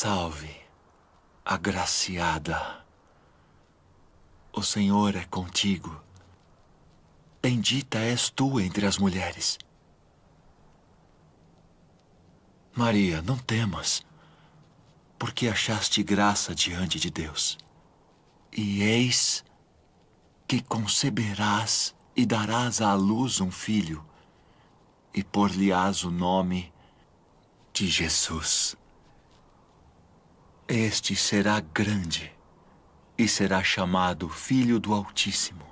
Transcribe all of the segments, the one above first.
Salve, agraciada. O Senhor é contigo. Bendita és tu entre as mulheres. Maria, não temas, porque achaste graça diante de Deus. E eis que conceberás e darás à luz um filho, e por-lhe-ás o nome de Jesus. Este será grande e será chamado Filho do Altíssimo.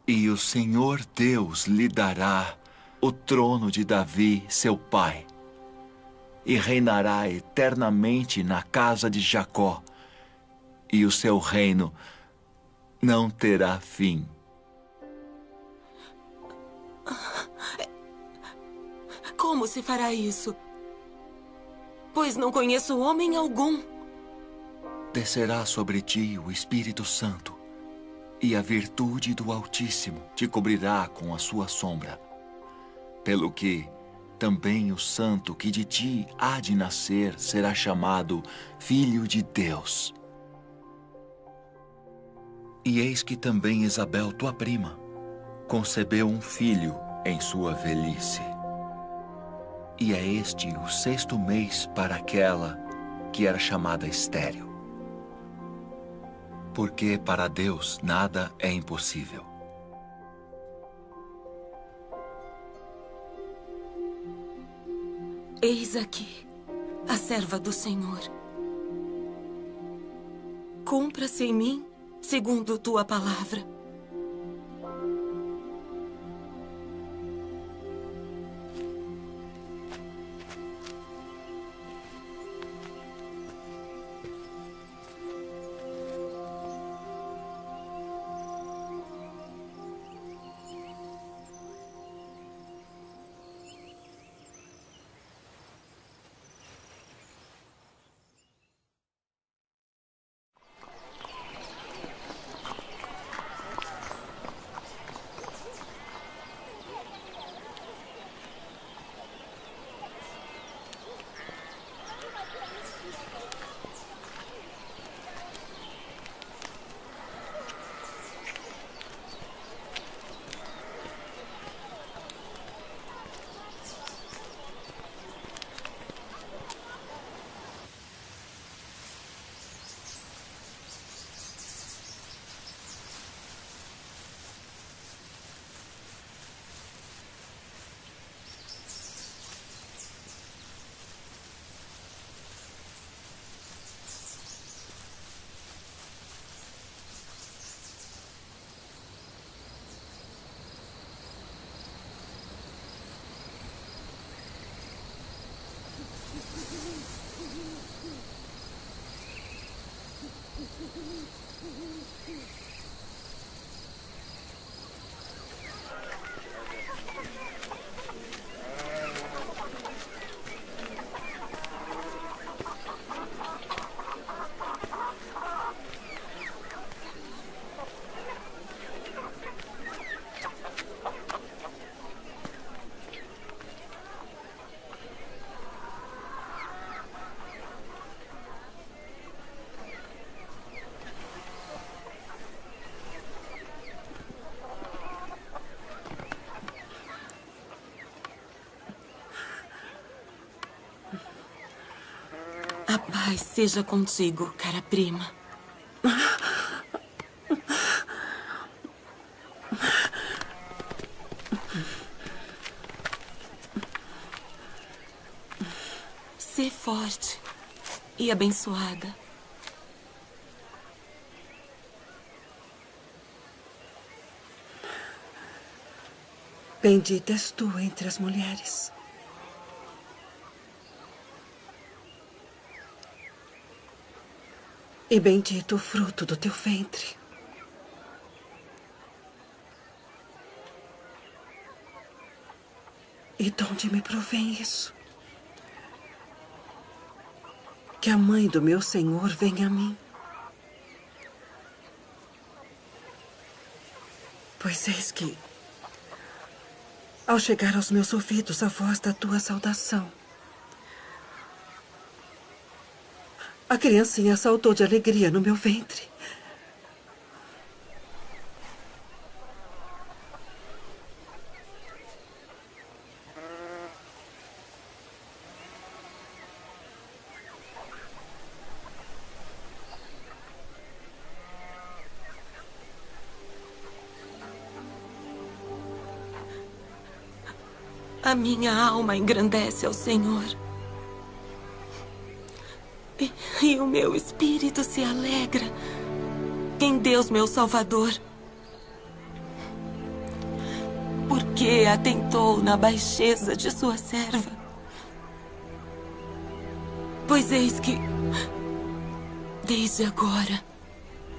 E o Senhor Deus lhe dará o trono de Davi, seu pai, e reinará eternamente na casa de Jacó, e o seu reino não terá fim. Como se fará isso? Pois não conheço homem algum. Descerá sobre ti o Espírito Santo, e a virtude do Altíssimo te cobrirá com a sua sombra. Pelo que também o santo que de ti há de nascer será chamado Filho de Deus. E eis que também Isabel, tua prima, concebeu um filho em sua velhice. E é este o 6º mês para aquela que era chamada estéril. Porque para Deus nada é impossível. Eis aqui a serva do Senhor. Cumpra-se em mim segundo tua palavra. A paz seja contigo, cara prima. Sê forte e abençoada. Bendita és tu entre as mulheres. E bendito o fruto do teu ventre. E de onde me provém isso? Que a mãe do meu Senhor venha a mim. Pois eis que, ao chegar aos meus ouvidos a voz da tua saudação, A criancinha saltou de alegria no meu ventre. A minha alma engrandece ao Senhor. E o meu espírito se alegra em Deus, meu Salvador. Porque atentou na baixeza de sua serva. Pois eis que, desde agora,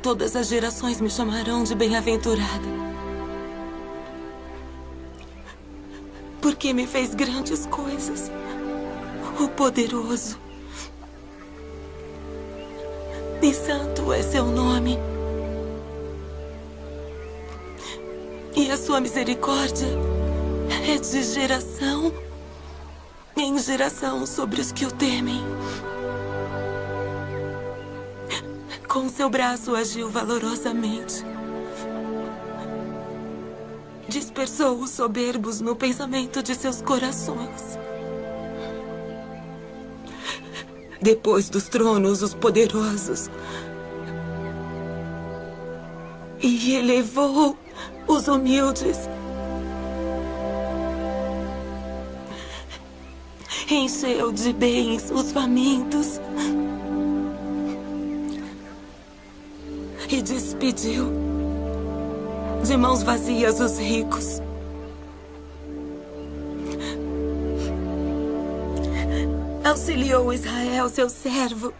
todas as gerações me chamarão de bem-aventurada. Porque me fez grandes coisas, o poderoso. E santo é seu nome. E a sua misericórdia é de geração em geração sobre os que o temem. Com seu braço agiu valorosamente. Dispersou os soberbos no pensamento de seus corações. Depois dos tronos, os poderosos. E elevou os humildes. Encheu de bens os famintos. E despediu de mãos vazias os ricos. Auxiliou Israel, seu servo,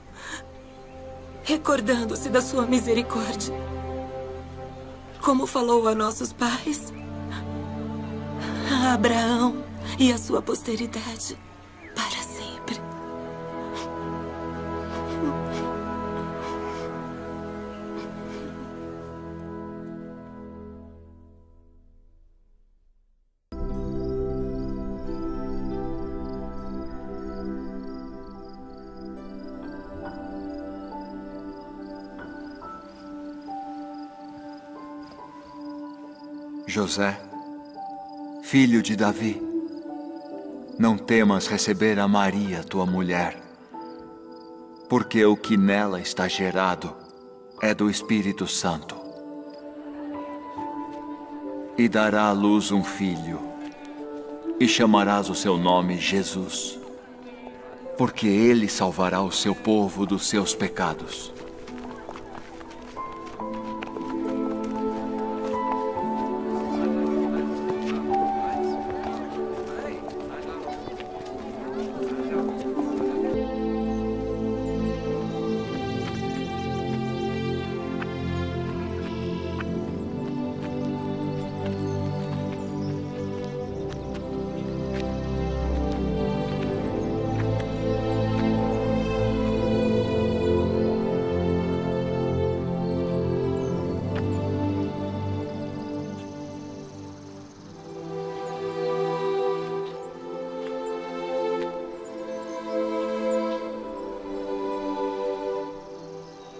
recordando-se da sua misericórdia, como falou a nossos pais, a Abraão e a sua posteridade para sempre. José, filho de Davi, não temas receber a Maria, tua mulher, porque o que nela está gerado é do Espírito Santo. E dará à luz um filho, e chamarás o seu nome Jesus, porque ele salvará o seu povo dos seus pecados.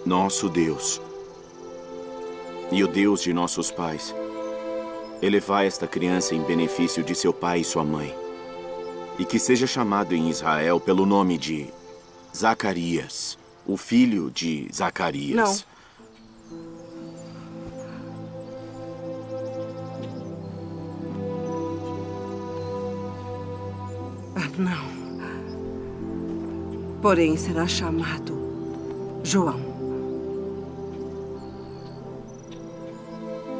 Nosso Deus e o Deus de nossos pais, elevai esta criança em benefício de seu pai e sua mãe, e que seja chamado em Israel pelo nome de Zacarias, o filho de Zacarias. Não. Porém, será chamado João.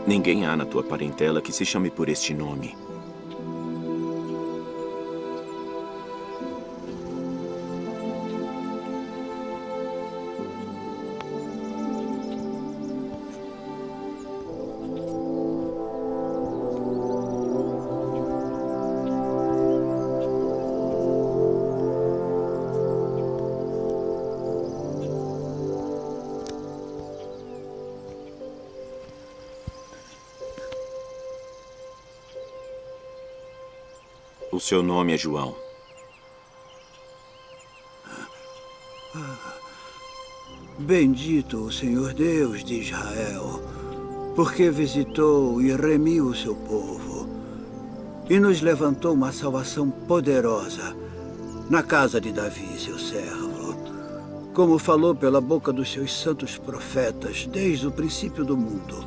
Ninguém há na tua parentela que se chame por este nome. O seu nome é João. Bendito o Senhor Deus de Israel, porque visitou e remiu o seu povo e nos levantou uma salvação poderosa na casa de Davi, seu servo, como falou pela boca dos seus santos profetas desde o princípio do mundo,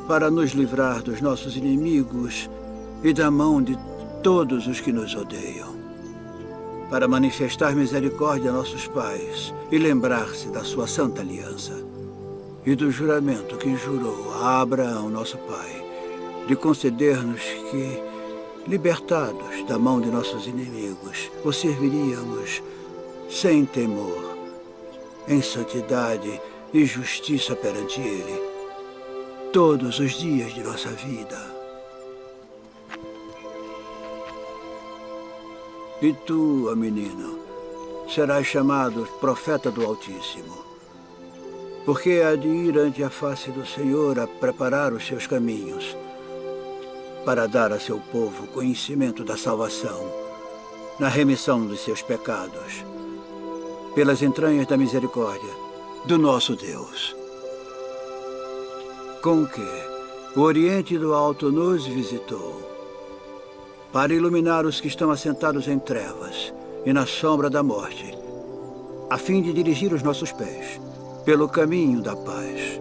para nos livrar dos nossos inimigos e da mão de todos os que nos odeiam, para manifestar misericórdia a nossos pais e lembrar-se da sua santa aliança e do juramento que jurou a Abraão, nosso pai, de conceder-nos que, libertados da mão de nossos inimigos, o serviríamos sem temor, em santidade e justiça perante Ele, todos os dias de nossa vida. E tu, ó menino, serás chamado profeta do Altíssimo, porque há de ir ante a face do Senhor a preparar os seus caminhos, para dar a seu povo conhecimento da salvação, na remissão dos seus pecados, pelas entranhas da misericórdia do nosso Deus. Com que o Oriente do Alto nos visitou, para iluminar os que estão assentados em trevas e na sombra da morte, a fim de dirigir os nossos pés pelo caminho da paz.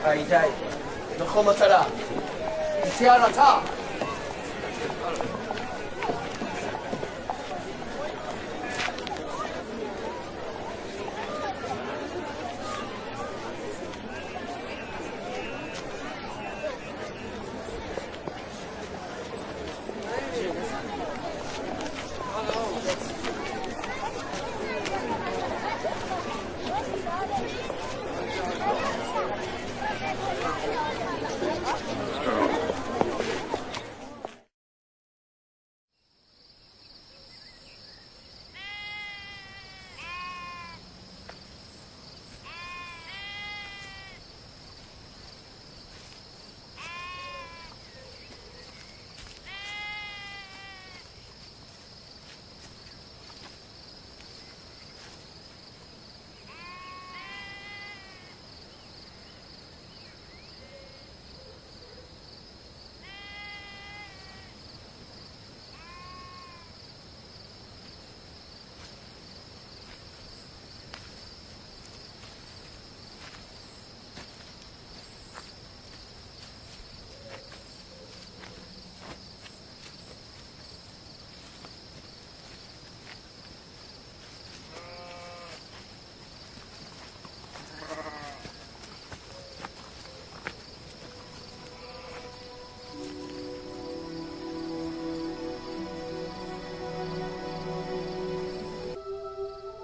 הידי, נכון מטרה, תציע רצה.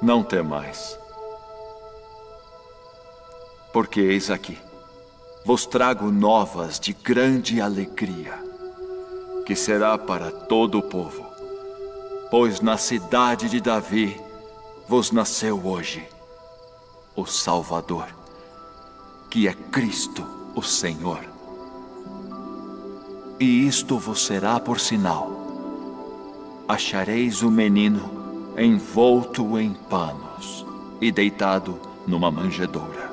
Não temais, porque eis aqui, vos trago novas de grande alegria, que será para todo o povo, pois na cidade de Davi vos nasceu hoje o Salvador, que é Cristo, o Senhor. E isto vos será por sinal: achareis o menino envolto em panos e deitado numa manjedoura.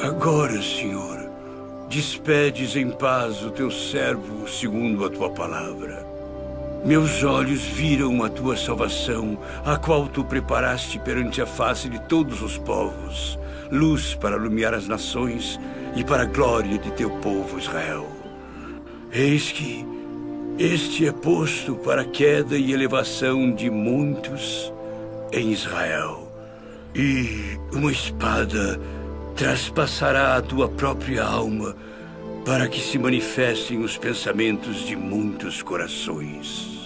Agora, Senhor, despedes em paz o teu servo segundo a tua palavra. Meus olhos viram a tua salvação, a qual tu preparaste perante a face de todos os povos, luz para iluminar as nações e para a glória de teu povo Israel. Eis que este é posto para a queda e elevação de muitos em Israel, e uma espada traspassará a tua própria alma para que se manifestem os pensamentos de muitos corações.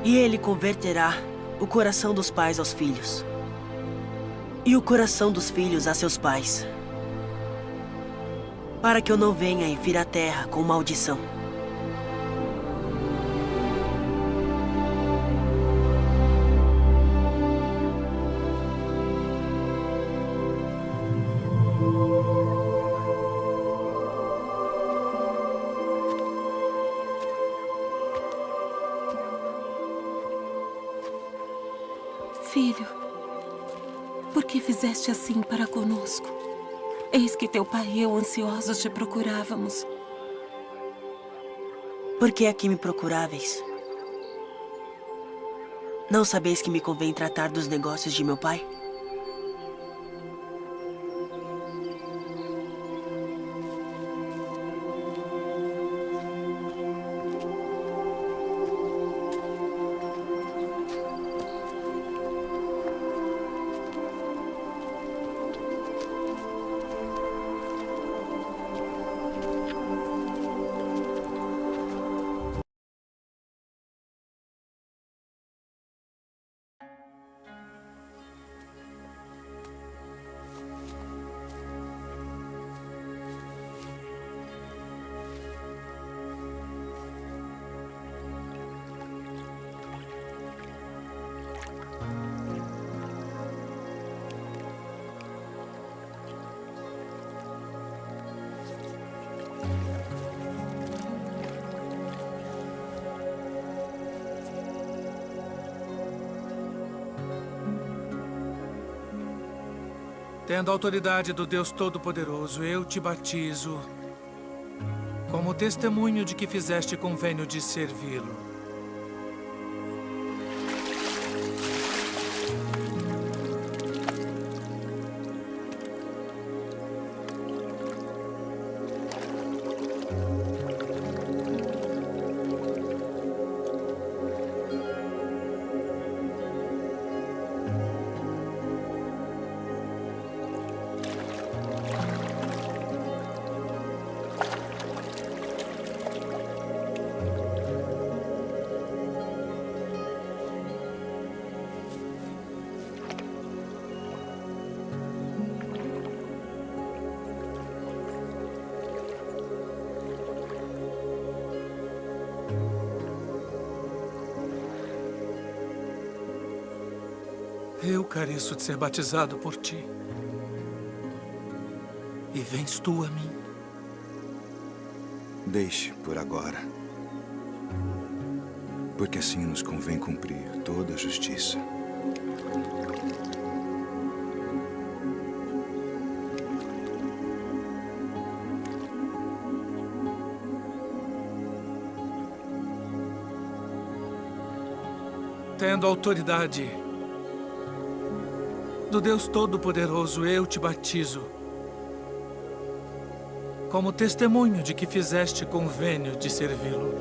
E ele converterá o coração dos pais aos filhos, e o coração dos filhos a seus pais, para que eu não venha e fira a terra com maldição. Filho, por que fizeste assim para conosco? Eis que teu pai e eu ansiosos te procurávamos. Por que aqui me procuráveis? Não sabeis que me convém tratar dos negócios de meu pai? Tendo a autoridade do Deus Todo-Poderoso, eu te batizo como testemunho de que fizeste convênio de servi-lo. Eu careço de ser batizado por ti. E vens tu a mim. Deixe por agora. Porque assim nos convém cumprir toda a justiça. Tendo autoridade do Deus Todo-Poderoso, eu te batizo como testemunho de que fizeste convênio de servi-lo.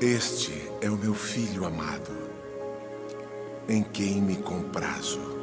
Este é o meu filho amado, em quem me comprazo.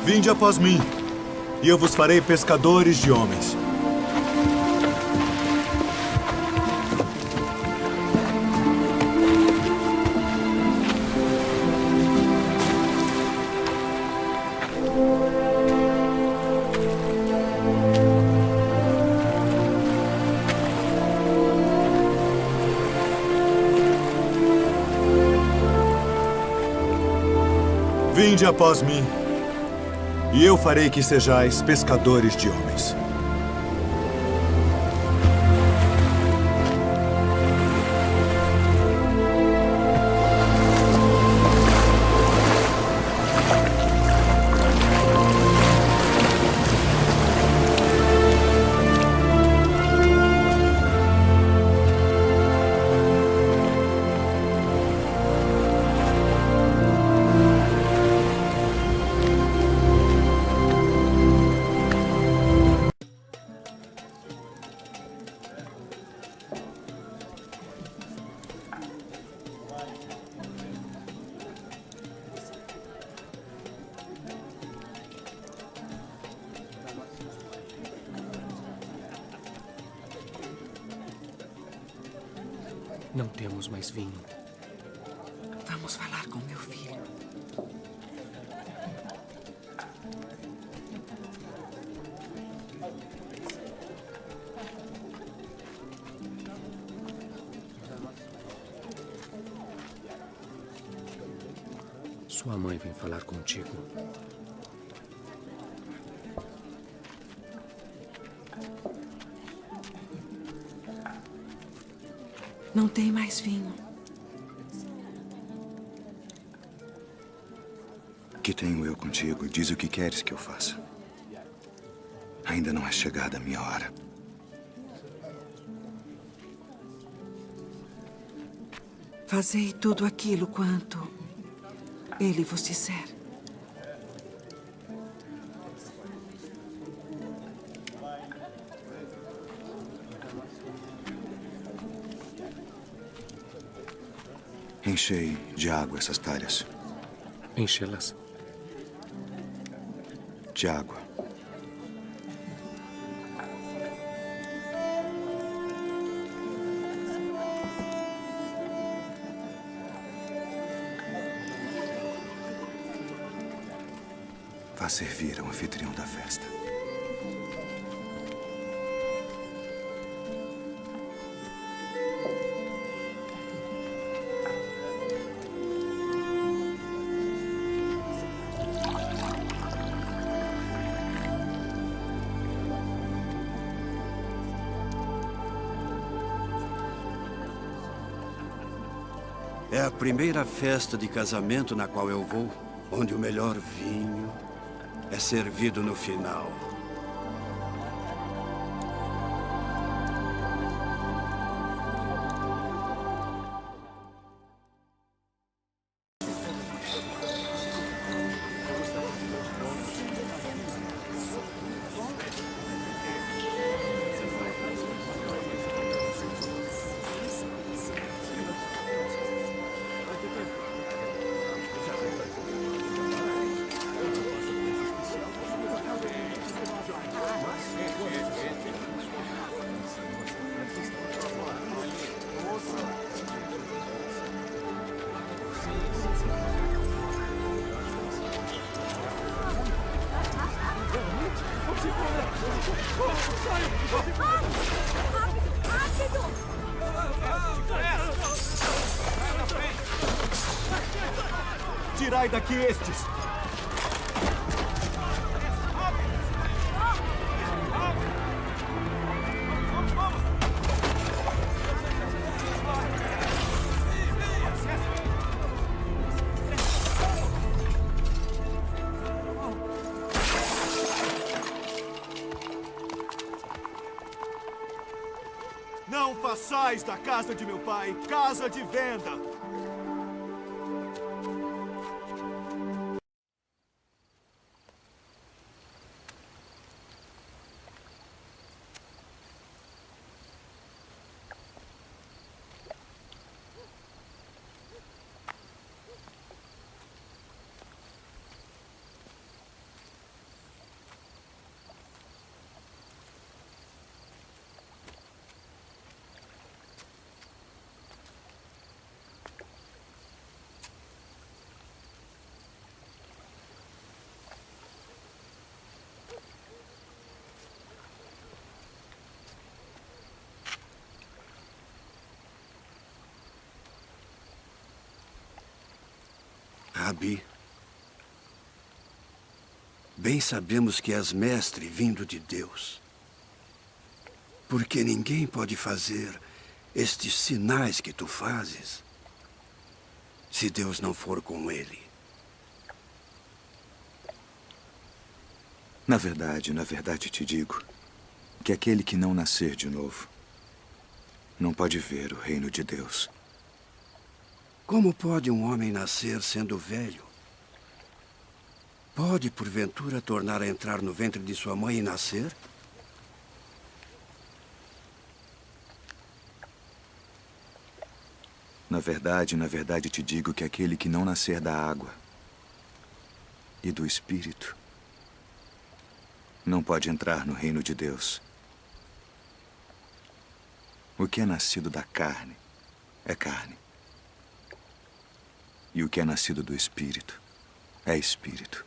Vinde após mim, e eu vos farei pescadores de homens. Vinde após mim, e eu farei que sejais pescadores de homens. Não temos mais vinho. Vamos falar com meu filho. Sua mãe vem falar contigo. Não tem mais vinho. Que tenho eu contigo? Diz o que queres que eu faça. Ainda não é chegada a minha hora. Fazei tudo aquilo quanto ele vos disser. Enchei de água essas talhas. Enchê-las. De água. Vá servir ao anfitrião da festa. É a primeira festa de casamento na qual eu vou, onde o melhor vinho é servido no final. Tirai daqui estes! Não façais da casa de meu pai casa de venda! Rabi, bem sabemos que és mestre vindo de Deus. Porque ninguém pode fazer estes sinais que tu fazes se Deus não for com ele. Na verdade te digo que aquele que não nascer de novo não pode ver o reino de Deus. Como pode um homem nascer sendo velho? Pode, porventura, tornar a entrar no ventre de sua mãe e nascer? Na verdade te digo que aquele que não nascer da água e do Espírito não pode entrar no reino de Deus. O que é nascido da carne é carne. E o que é nascido do Espírito é Espírito.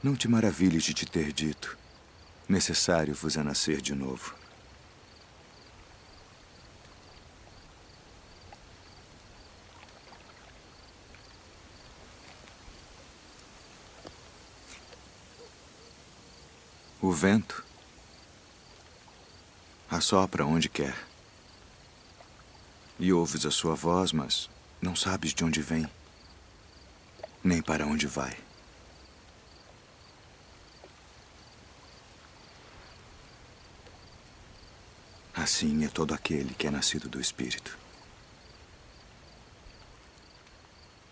Não te maravilhes de te ter dito: necessário vos é nascer de novo. O vento assopra onde quer. E ouves a sua voz, mas não sabes de onde vem, nem para onde vai. Assim é todo aquele que é nascido do Espírito.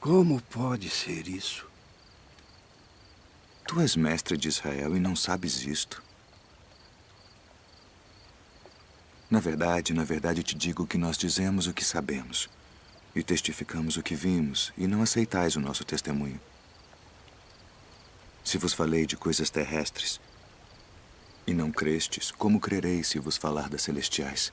Como pode ser isso? Tu és mestre de Israel e não sabes isto. Na verdade te digo que nós dizemos o que sabemos e testificamos o que vimos, e não aceitais o nosso testemunho. Se vos falei de coisas terrestres e não crestes, como crereis se vos falar das celestiais?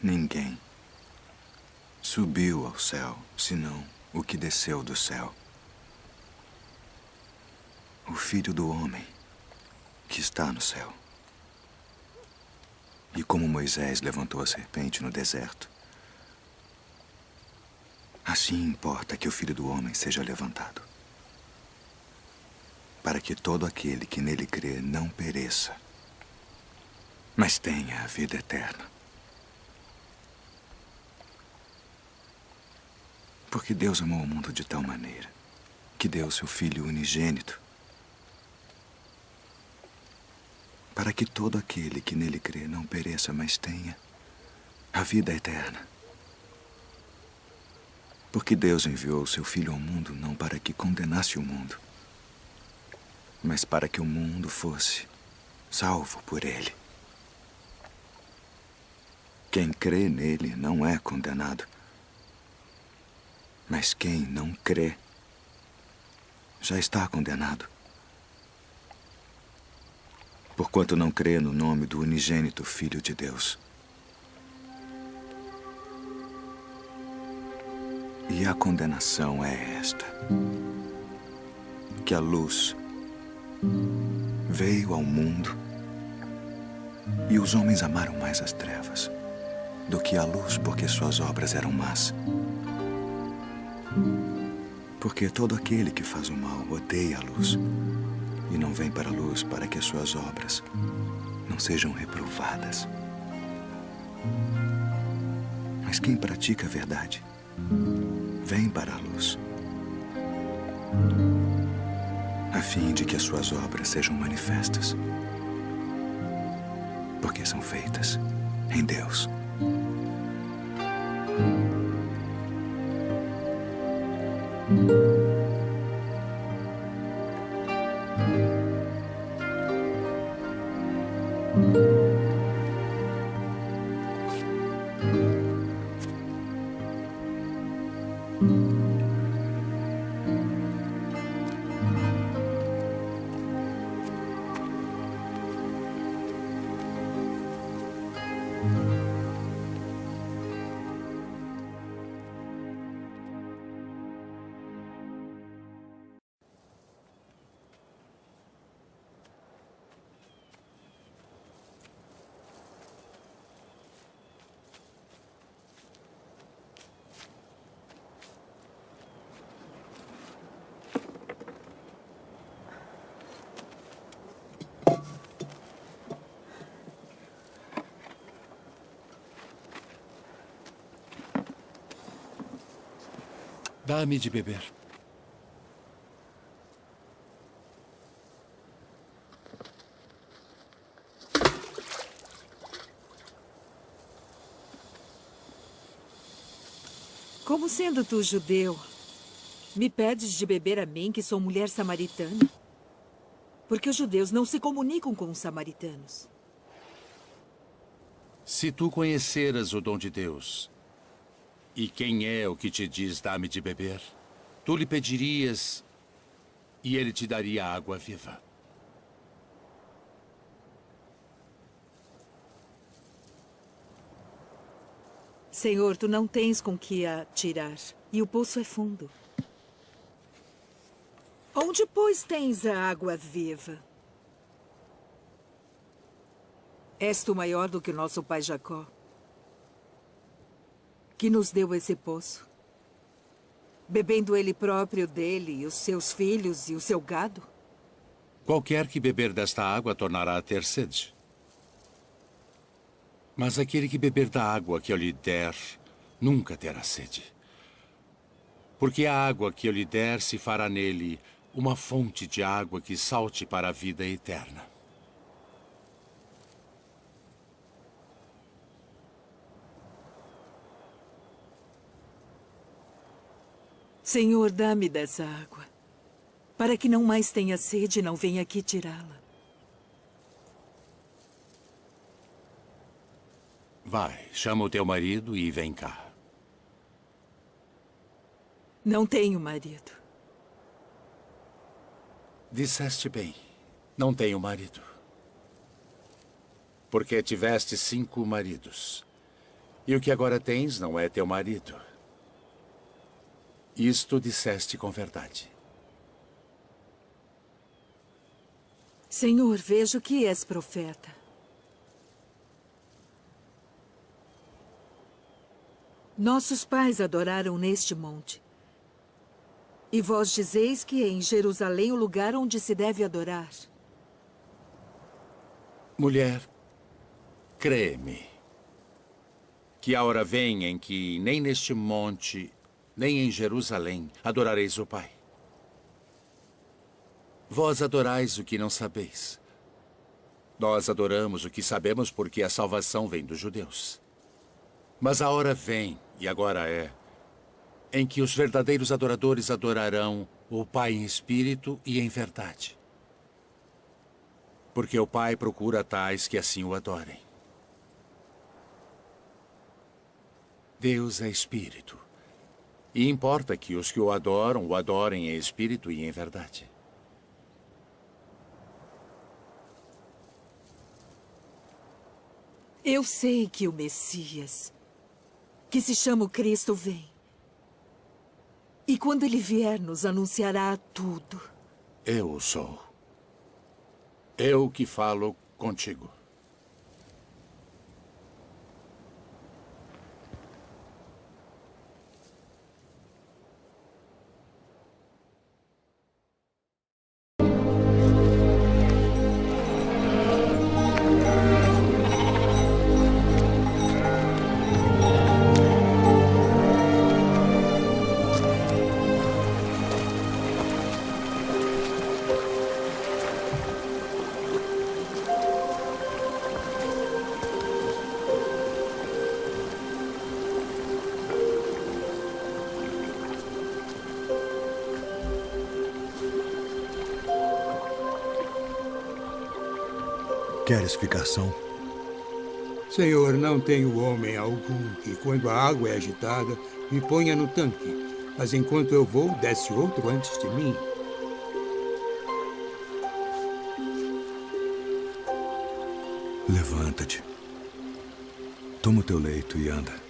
Ninguém subiu ao céu, senão o que desceu do céu. O Filho do Homem que está no céu. E como Moisés levantou a serpente no deserto, assim importa que o Filho do Homem seja levantado, para que todo aquele que nele crê não pereça, mas tenha a vida eterna. Porque Deus amou o mundo de tal maneira que deu seu Filho unigênito, para que todo aquele que nele crê não pereça, mas tenha a vida eterna. Porque Deus enviou seu Filho ao mundo não para que condenasse o mundo, mas para que o mundo fosse salvo por ele. Quem crê nele não é condenado, mas quem não crê já está condenado, porquanto não crê no nome do unigênito Filho de Deus. E a condenação é esta: que a luz veio ao mundo e os homens amaram mais as trevas do que a luz, porque suas obras eram más. Porque todo aquele que faz o mal odeia a luz e não vem para a luz, para que as suas obras não sejam reprovadas. Mas quem pratica a verdade vem para a luz, a fim de que as suas obras sejam manifestas, porque são feitas em Deus. Dá-me de beber. Como sendo tu judeu, me pedes de beber a mim, que sou mulher samaritana? Porque os judeus não se comunicam com os samaritanos. Se tu conheceras o dom de Deus, e quem é o que te diz dá-me de beber, tu lhe pedirias e ele te daria água viva. Senhor, tu não tens com que a tirar, e o poço é fundo. Onde, pois, tens a água viva? És tu maior do que o nosso pai Jacó, que nos deu esse poço, bebendo ele próprio dele, e os seus filhos e o seu gado? Qualquer que beber desta água tornará a ter sede. Mas aquele que beber da água que eu lhe der, nunca terá sede. Porque a água que eu lhe der se fará nele uma fonte de água que salte para a vida eterna. Senhor, dá-me dessa água, para que não mais tenha sede e não venha aqui tirá-la. Vai, chama o teu marido e vem cá. Não tenho marido. Disseste bem, não tenho marido. Porque tiveste 5 maridos. E o que agora tens não é teu marido. Isto disseste com verdade. Senhor, vejo que és profeta. Nossos pais adoraram neste monte. E vós dizeis que é em Jerusalém o lugar onde se deve adorar. Mulher, crê-me, que a hora vem em que nem neste monte, nem em Jerusalém adorareis o Pai. Vós adorais o que não sabeis. Nós adoramos o que sabemos porque a salvação vem dos judeus. Mas a hora vem, e agora é, em que os verdadeiros adoradores adorarão o Pai em espírito e em verdade. Porque o Pai procura tais que assim o adorem. Deus é espírito. E importa que os que o adorem em espírito e em verdade. Eu sei que o Messias, que se chama o Cristo, vem. E quando ele vier, nos anunciará tudo. Eu o sou. Eu que falo contigo. Queres ficação? Senhor, não tenho homem algum que, quando a água é agitada, me ponha no tanque. Mas enquanto eu vou, desce outro antes de mim. Levanta-te. Toma o teu leito e anda.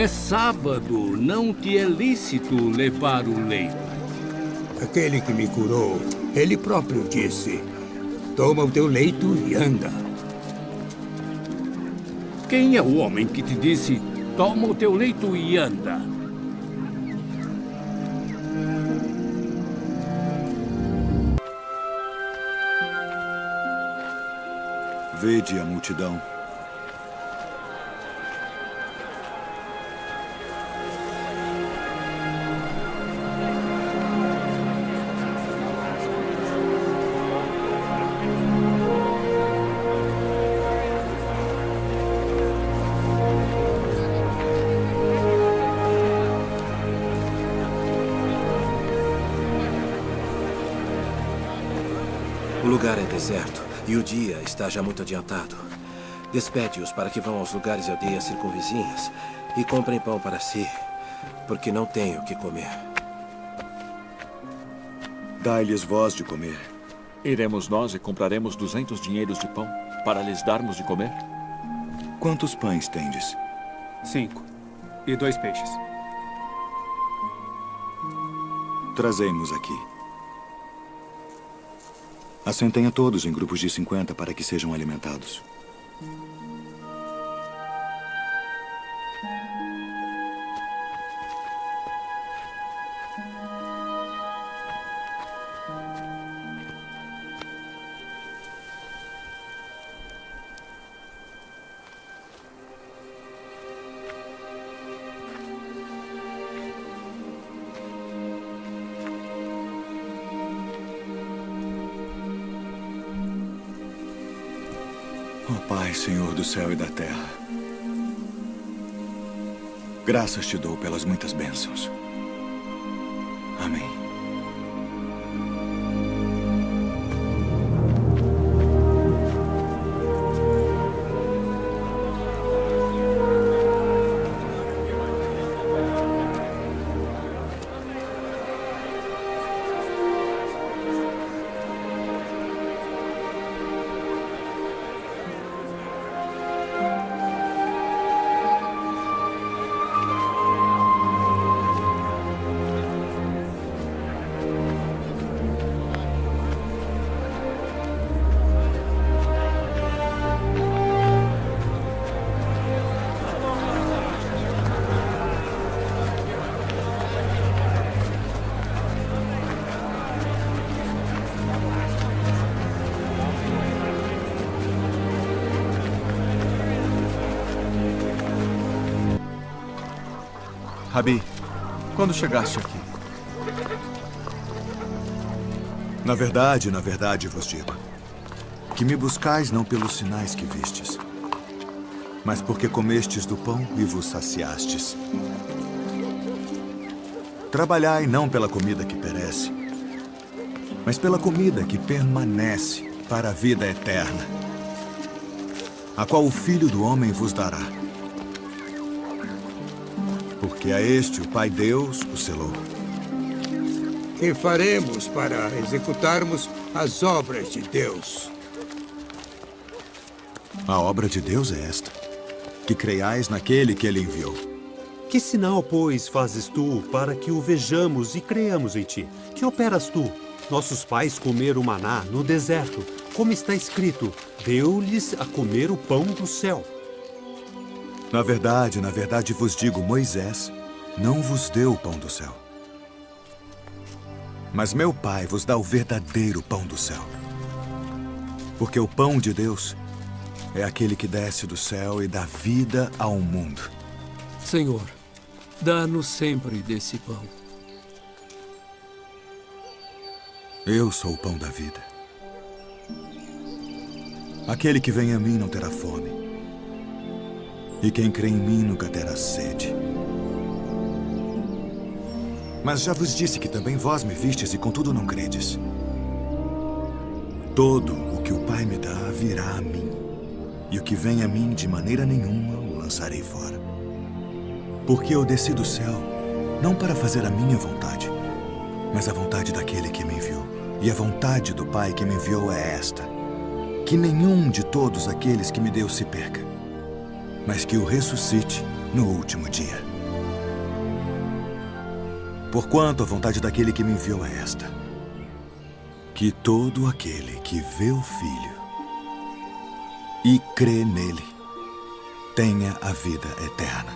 É sábado, não te é lícito levar o leito. Aquele que me curou, ele próprio disse: toma o teu leito e anda. Quem é o homem que te disse: toma o teu leito e anda? Vede a multidão. O lugar é deserto e o dia está já muito adiantado. Despede-os para que vão aos lugares e aldeias circunvizinhas e comprem pão para si, porque não têm o que comer. Dai-lhes voz de comer. Iremos nós e compraremos 200 dinheiros de pão para lhes darmos de comer? Quantos pães tendes? 5. E 2 peixes. Trazemos aqui. Assentem a todos em grupos de 50 para que sejam alimentados. Ó Pai, Senhor do céu e da terra, graças te dou pelas muitas bênçãos. Amém. Rabi, quando chegaste aqui? Na verdade vos digo, que me buscais não pelos sinais que vistes, mas porque comestes do pão e vos saciastes. Trabalhai não pela comida que perece, mas pela comida que permanece para a vida eterna, a qual o Filho do Homem vos dará. Porque a este o Pai Deus o selou. Que faremos para executarmos as obras de Deus? A obra de Deus é esta, que creiais naquele que ele enviou. Que sinal, pois, fazes tu para que o vejamos e creiamos em ti? Que operas tu? Nossos pais comeram o maná no deserto, como está escrito, deu-lhes a comer o pão do céu. Na verdade vos digo, Moisés não vos deu o pão do céu. Mas meu Pai vos dá o verdadeiro pão do céu. Porque o pão de Deus é aquele que desce do céu e dá vida ao mundo. Senhor, dá-nos sempre desse pão. Eu sou o pão da vida. Aquele que vem a mim não terá fome. E quem crê em mim nunca terá sede. Mas já vos disse que também vós me vistes e contudo não credes. Todo o que o Pai me dá virá a mim. E o que vem a mim de maneira nenhuma o lançarei fora. Porque eu desci do céu, não para fazer a minha vontade, mas a vontade daquele que me enviou. E a vontade do Pai que me enviou é esta: que nenhum de todos aqueles que me deu se perca, mas que o ressuscite no último dia. Porquanto a vontade daquele que me enviou é esta: que todo aquele que vê o Filho e crê nele tenha a vida eterna.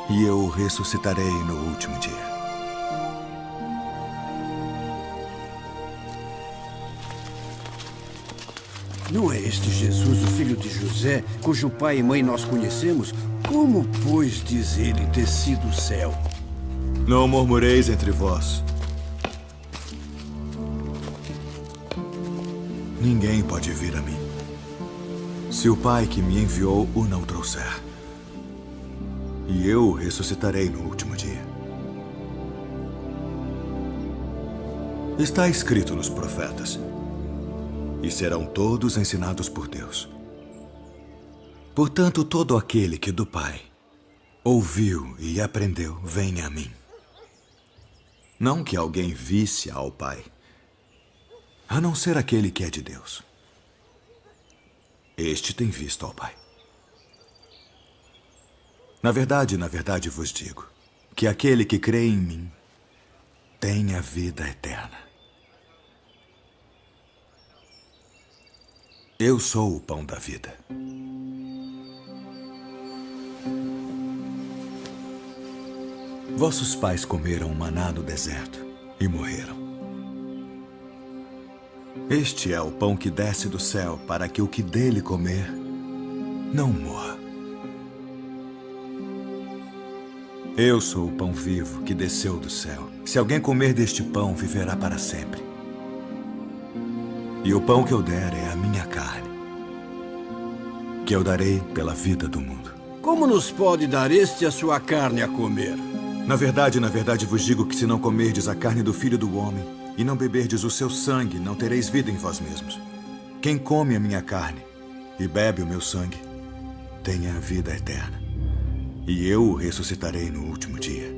E eu o ressuscitarei no último dia. Não é este Jesus, o filho de José, cujo pai e mãe nós conhecemos? Como, pois, diz ele, desci do céu? Não murmureis entre vós. Ninguém pode vir a mim, se o Pai que me enviou o não trouxer. E eu o ressuscitarei no último dia. Está escrito nos profetas: e serão todos ensinados por Deus. Portanto, todo aquele que do Pai ouviu e aprendeu, vem a mim. Não que alguém visse ao Pai, a não ser aquele que é de Deus. Este tem visto ao Pai. Na verdade vos digo que aquele que crê em mim tem a vida eterna. Eu sou o pão da vida. Vossos pais comeram maná no deserto e morreram. Este é o pão que desce do céu, para que o que dele comer não morra. Eu sou o pão vivo que desceu do céu. Se alguém comer deste pão, viverá para sempre. E o pão que eu der é a minha carne, que eu darei pela vida do mundo. Como nos pode dar este a sua carne a comer? Na verdade vos digo que se não comerdes a carne do Filho do Homem e não beberdes o seu sangue, não tereis vida em vós mesmos. Quem come a minha carne e bebe o meu sangue, tem a vida eterna. E eu o ressuscitarei no último dia.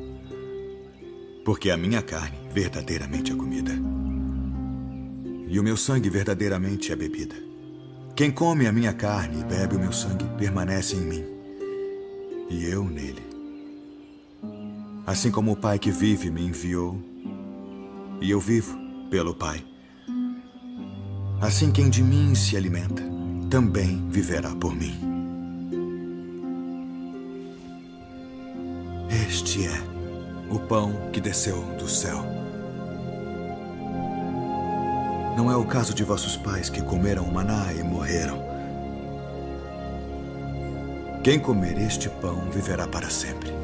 Porque a minha carne verdadeiramente é comida, e o meu sangue verdadeiramente é bebida. Quem come a minha carne e bebe o meu sangue permanece em mim, e eu nele. Assim como o Pai que vive me enviou, e eu vivo pelo Pai, assim quem de mim se alimenta também viverá por mim. Este é o pão que desceu do céu. Não é o caso de vossos pais que comeram o maná e morreram. Quem comer este pão viverá para sempre.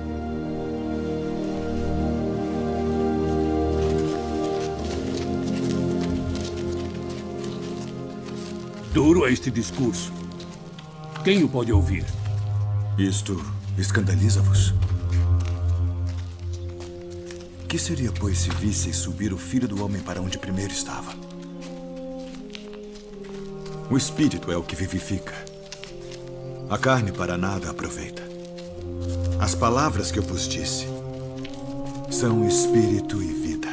Duro é este discurso. Quem o pode ouvir? Isto escandaliza-vos? Que seria, pois, se visseis subir o Filho do Homem para onde primeiro estava? O Espírito é o que vivifica. A carne para nada aproveita. As palavras que eu vos disse são Espírito e vida.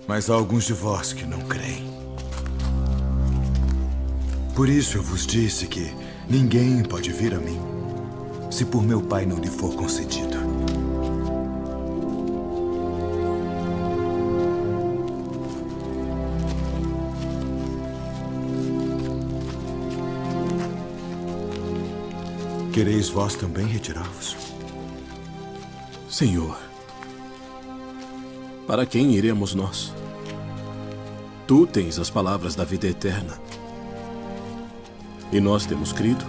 Mas há alguns de vós que não creem. Por isso eu vos disse que ninguém pode vir a mim se por meu Pai não lhe for concedido. Quereis vós também retirar-vos? Senhor, para quem iremos nós? Tu tens as palavras da vida eterna. E nós temos crido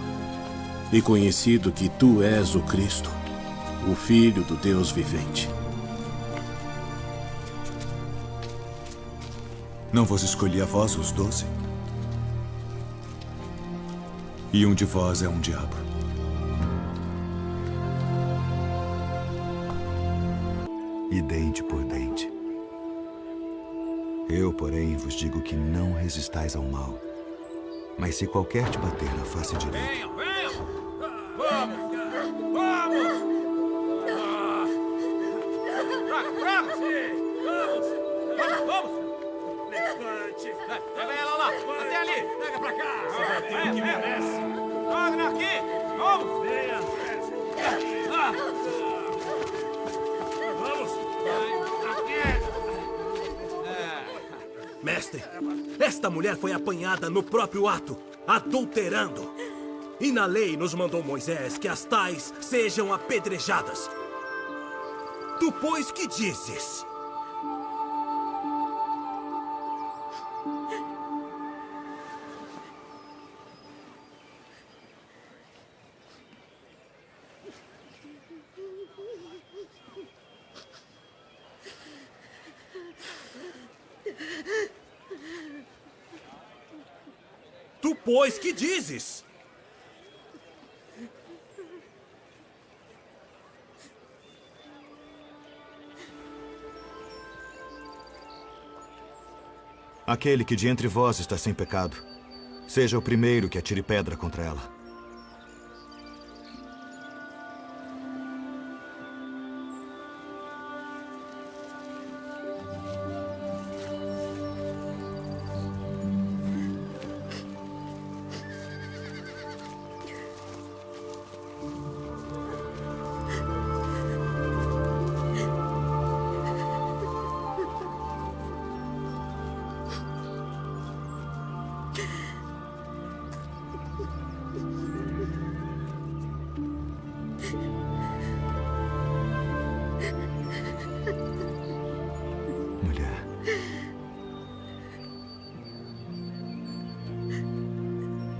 e conhecido que tu és o Cristo, o Filho do Deus vivente. Não vos escolhi a vós os 12? E um de vós é um diabo. E dente por dente. Eu, porém, vos digo que não resistais ao mal. Mas se qualquer te bater na face direita... Venham! Vamos! Vamos! Vamos! Levante! Pega ela lá! Até ali! Pega pra cá! Você vai ter o que merece! Joga aqui! Vamos! Venha! Vamos! Mestre, esta mulher foi apanhada no próprio ato, adulterando. E na lei nos mandou Moisés que as tais sejam apedrejadas. Tu, pois, que dizes? Tu, pois, que dizes? Aquele que de entre vós está sem pecado, seja o primeiro que atire pedra contra ela.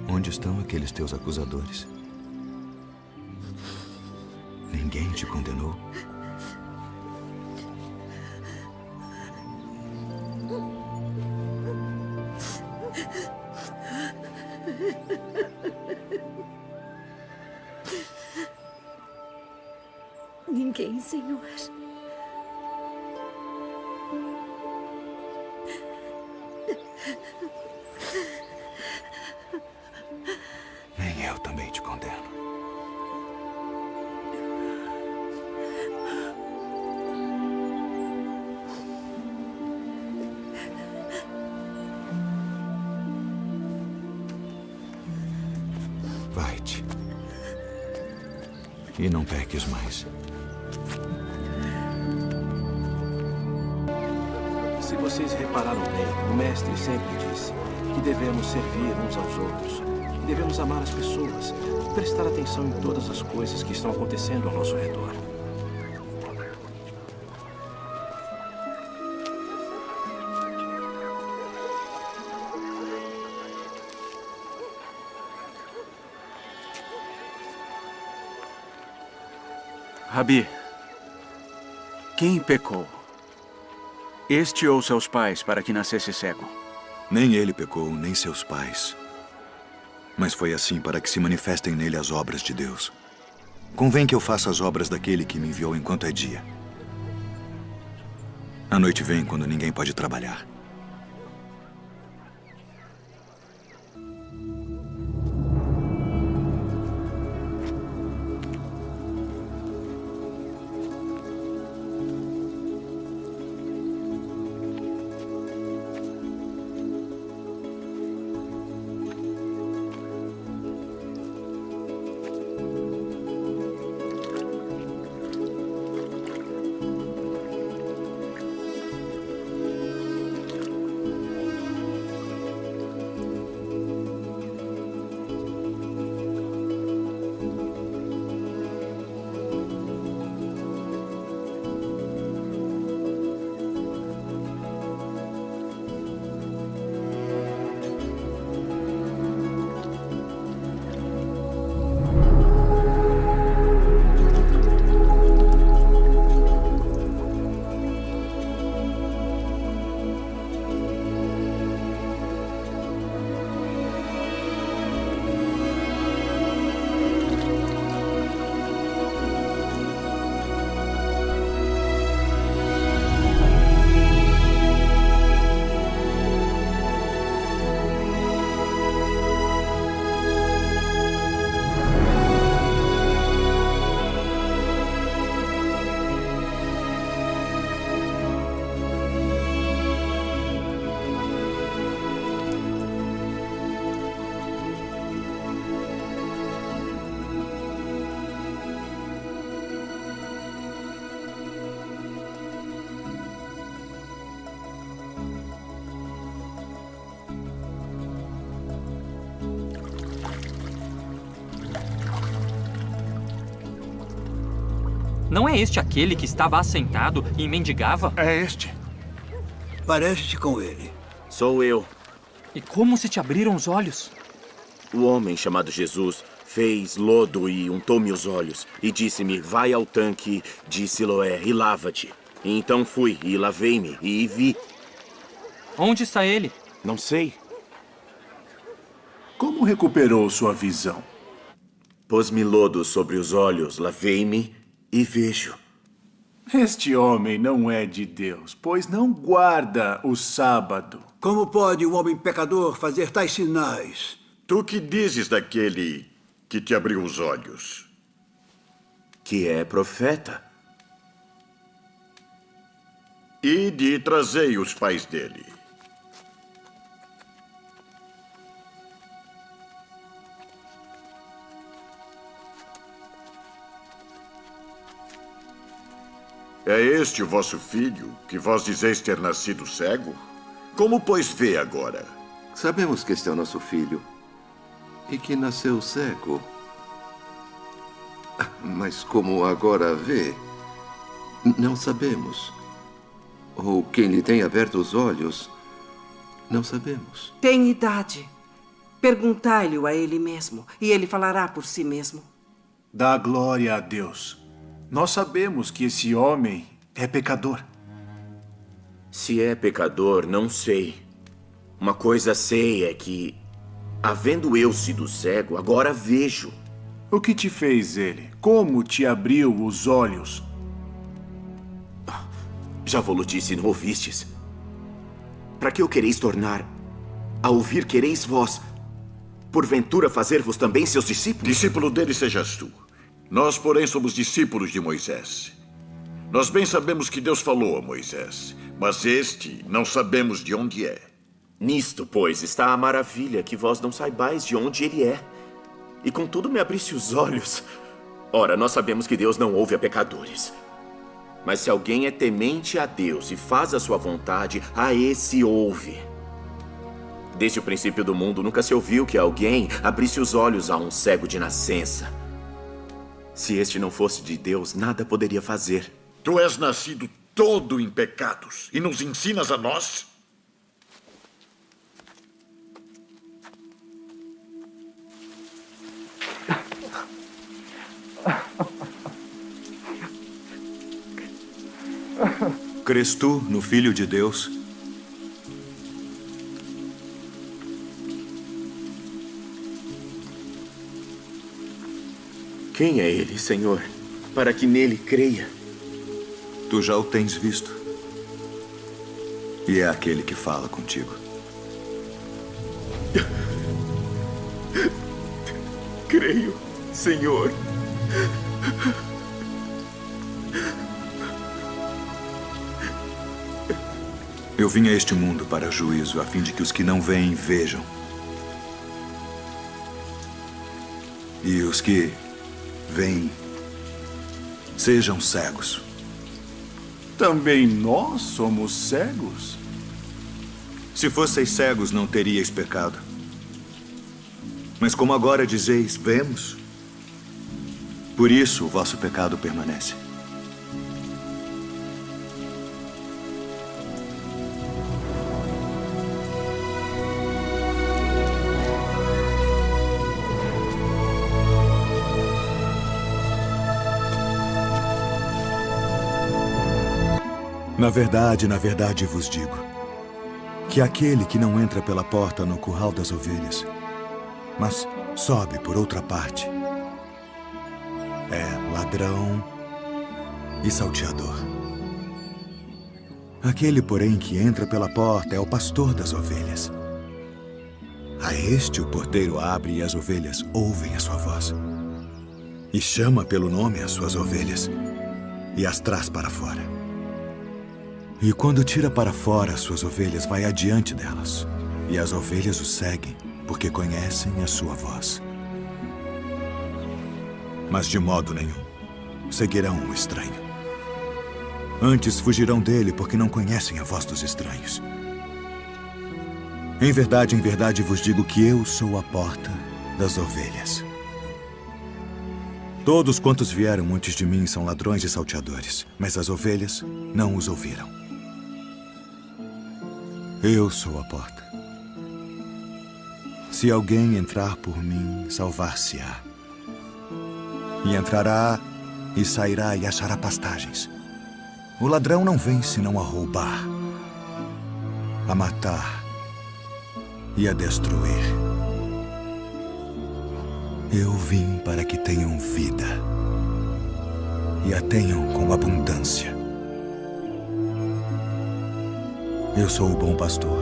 Onde estão aqueles teus acusadores? Ninguém te condenou? Ninguém, Senhor. Nem eu também te condeno. Vai-te. E não peques mais. Se vocês repararam bem, o mestre sempre disse que devemos servir uns aos outros, que devemos amar as pessoas, prestar atenção em todas as coisas que estão acontecendo ao nosso redor. Rabi, quem pecou? Este ou seus pais para que nascesse cego? Nem ele pecou, nem seus pais. Mas foi assim para que se manifestem nele as obras de Deus. Convém que eu faça as obras daquele que me enviou enquanto é dia. A noite vem quando ninguém pode trabalhar. Não é este aquele que estava assentado e mendigava? É este. Parece com ele. Sou eu. E como se te abriram os olhos? O homem chamado Jesus fez lodo e untou-me os olhos e disse-me, vai ao tanque de Siloé e lava-te. E então fui e lavei-me e vi. Onde está ele? Não sei. Como recuperou sua visão? Pôs-me lodo sobre os olhos, lavei-me e vejo. Este homem não é de Deus, pois não guarda o sábado. Como pode um homem pecador fazer tais sinais? Tu que dizes daquele que te abriu os olhos? Que é profeta. Ide e trazei os pais dele. É este o vosso filho, que vós dizeis ter nascido cego? Como, pois, vê agora? Sabemos que este é o nosso filho e que nasceu cego. Mas como agora vê, não sabemos. Ou quem lhe tem aberto os olhos, não sabemos. Tem idade. Perguntai-lhe a ele mesmo, e ele falará por si mesmo. Dá glória a Deus. Nós sabemos que esse homem é pecador. Se é pecador, não sei. Uma coisa sei é que, havendo eu sido cego, agora vejo. O que te fez ele? Como te abriu os olhos? Já vos disse, não ouvistes? Para que o quereis tornar? A ouvir quereis vós, porventura fazer-vos também seus discípulos? Discípulo dele sejas tu. Nós, porém, somos discípulos de Moisés. Nós bem sabemos que Deus falou a Moisés, mas este não sabemos de onde é. Nisto, pois, está a maravilha, que vós não saibais de onde ele é. E contudo me abriste os olhos. Ora, nós sabemos que Deus não ouve a pecadores. Mas se alguém é temente a Deus e faz a sua vontade, a esse ouve. Desde o princípio do mundo, nunca se ouviu que alguém abrisse os olhos a um cego de nascença. Se este não fosse de Deus, nada poderia fazer. Tu és nascido todo em pecados e nos ensinas a nós? Crês tu no Filho de Deus? Quem é ele, Senhor, para que nele creia? Tu já o tens visto. E é aquele que fala contigo. Creio, Senhor. Eu vim a este mundo para juízo, a fim de que os que não veem, vejam. E os que veem, sejam cegos. Também nós somos cegos? Se fosseis cegos, não teríeis pecado. Mas como agora dizeis, vemos, por isso o vosso pecado permanece. Na verdade vos digo, que aquele que não entra pela porta no curral das ovelhas, mas sobe por outra parte, é ladrão e salteador. Aquele, porém, que entra pela porta é o pastor das ovelhas. A este o porteiro abre e as ovelhas ouvem a sua voz. E chama pelo nome as suas ovelhas e as traz para fora. E quando tira para fora as suas ovelhas, vai adiante delas. E as ovelhas o seguem, porque conhecem a sua voz. Mas de modo nenhum seguirão o estranho. Antes fugirão dele, porque não conhecem a voz dos estranhos. Em verdade vos digo que eu sou a porta das ovelhas. Todos quantos vieram antes de mim são ladrões e salteadores, mas as ovelhas não os ouviram. Eu sou a porta. Se alguém entrar por mim, salvar-se-á. E entrará e sairá e achará pastagens. O ladrão não vem senão a roubar, a matar e a destruir. Eu vim para que tenham vida e a tenham com abundância. Eu sou o bom pastor.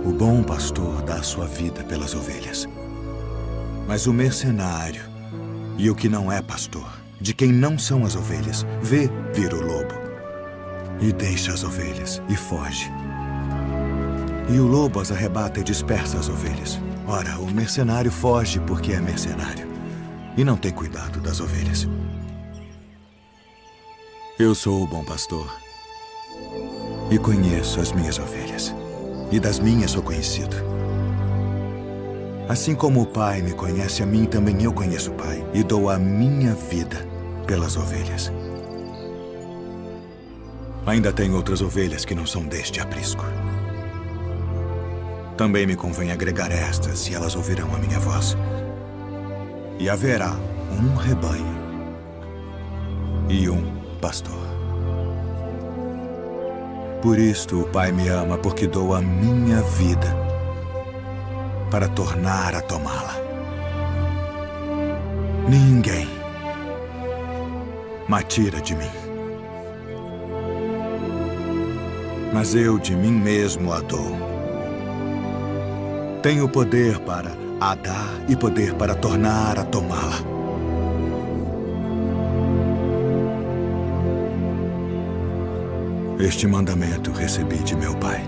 O bom pastor dá a sua vida pelas ovelhas. Mas o mercenário e o que não é pastor, de quem não são as ovelhas, vê vir o lobo e deixa as ovelhas e foge. E o lobo as arrebata e dispersa as ovelhas. Ora, o mercenário foge porque é mercenário e não tem cuidado das ovelhas. Eu sou o bom pastor e conheço as minhas ovelhas, e das minhas sou conhecido. Assim como o Pai me conhece a mim, também eu conheço o Pai, e dou a minha vida pelas ovelhas. Ainda tem outras ovelhas que não são deste aprisco. Também me convém agregar estas, e elas ouvirão a minha voz. E haverá um rebanho e um pastor. Por isto o Pai me ama, porque dou a minha vida para tornar a tomá-la. Ninguém me tira de mim, mas eu de mim mesmo a dou. Tenho poder para a dar e poder para tornar a tomá-la. Este mandamento recebi de meu Pai.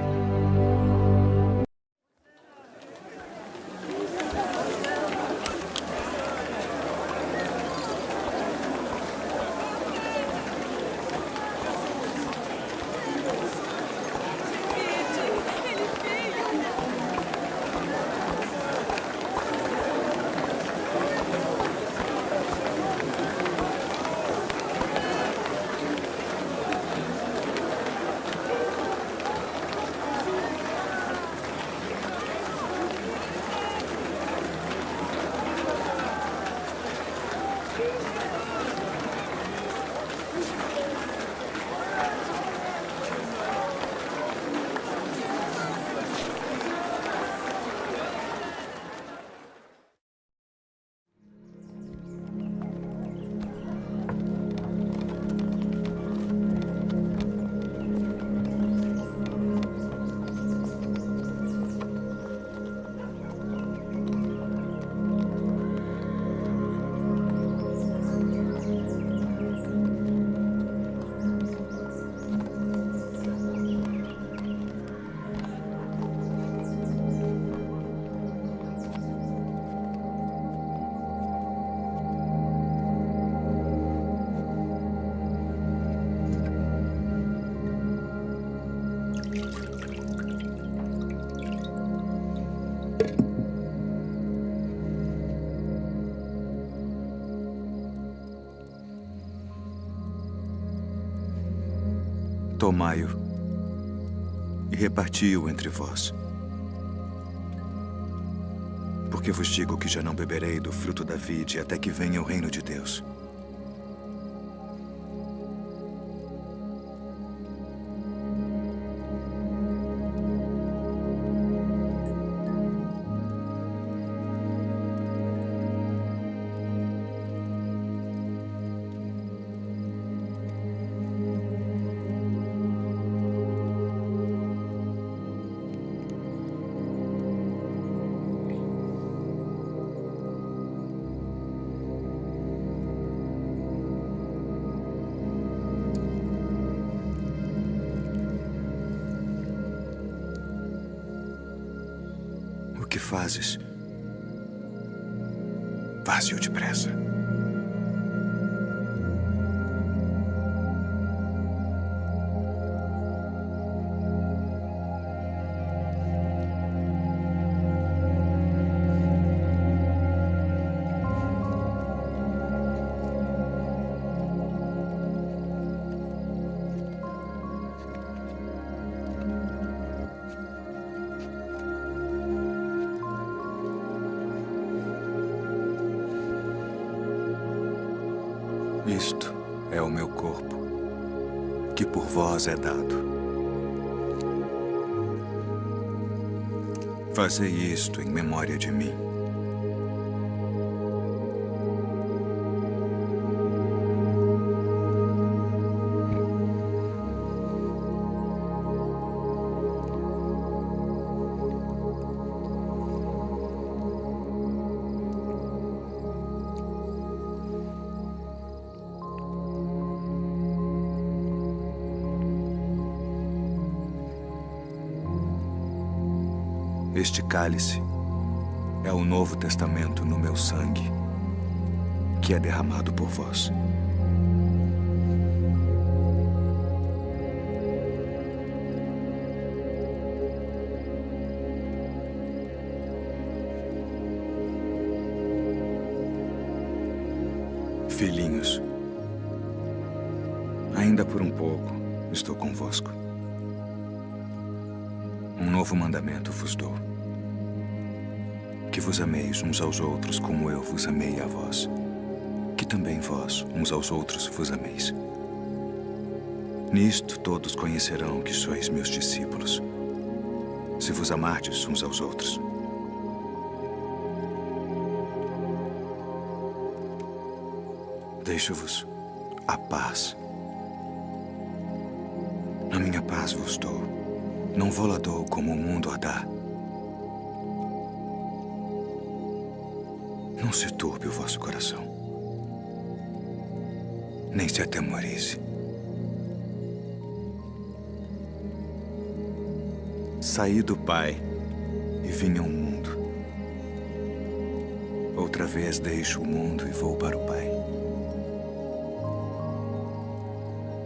Tomai-o e reparti-o entre vós. Porque vos digo que já não beberei do fruto da vide até que venha o reino de Deus. O que fazes? Faze-o depressa. que por vós é dado. Fazei isto em memória de mim. Este cálice é o Novo Testamento no meu sangue, que é derramado por vós. Filhinhos, ainda por um pouco estou convosco. Um novo mandamento vos dou: que vos ameis uns aos outros como eu vos amei a vós, que também vós uns aos outros vos ameis. Nisto todos conhecerão que sois meus discípulos, se vos amardes uns aos outros. Deixo-vos a paz. A minha paz vos dou, não vou-la dou como o mundo a dá. Não se turbe o vosso coração, nem se atemorize. Saí do Pai e vim ao mundo. Outra vez deixo o mundo e vou para o Pai.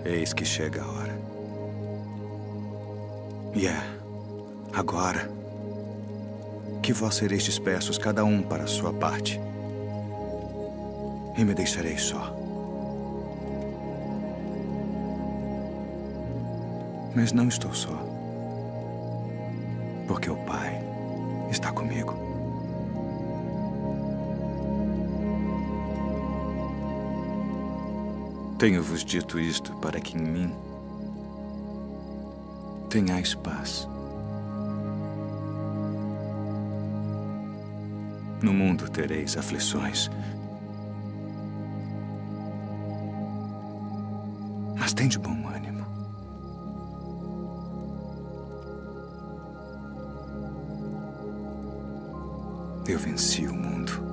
Eis que chega a hora. E agora, que vós sereis dispersos cada um para a sua parte, e me deixareis só. Mas não estou só, porque o Pai está comigo. Tenho-vos dito isto para que em mim tenhais paz. No mundo tereis aflições, mas tende bom ânimo. Eu venci o mundo.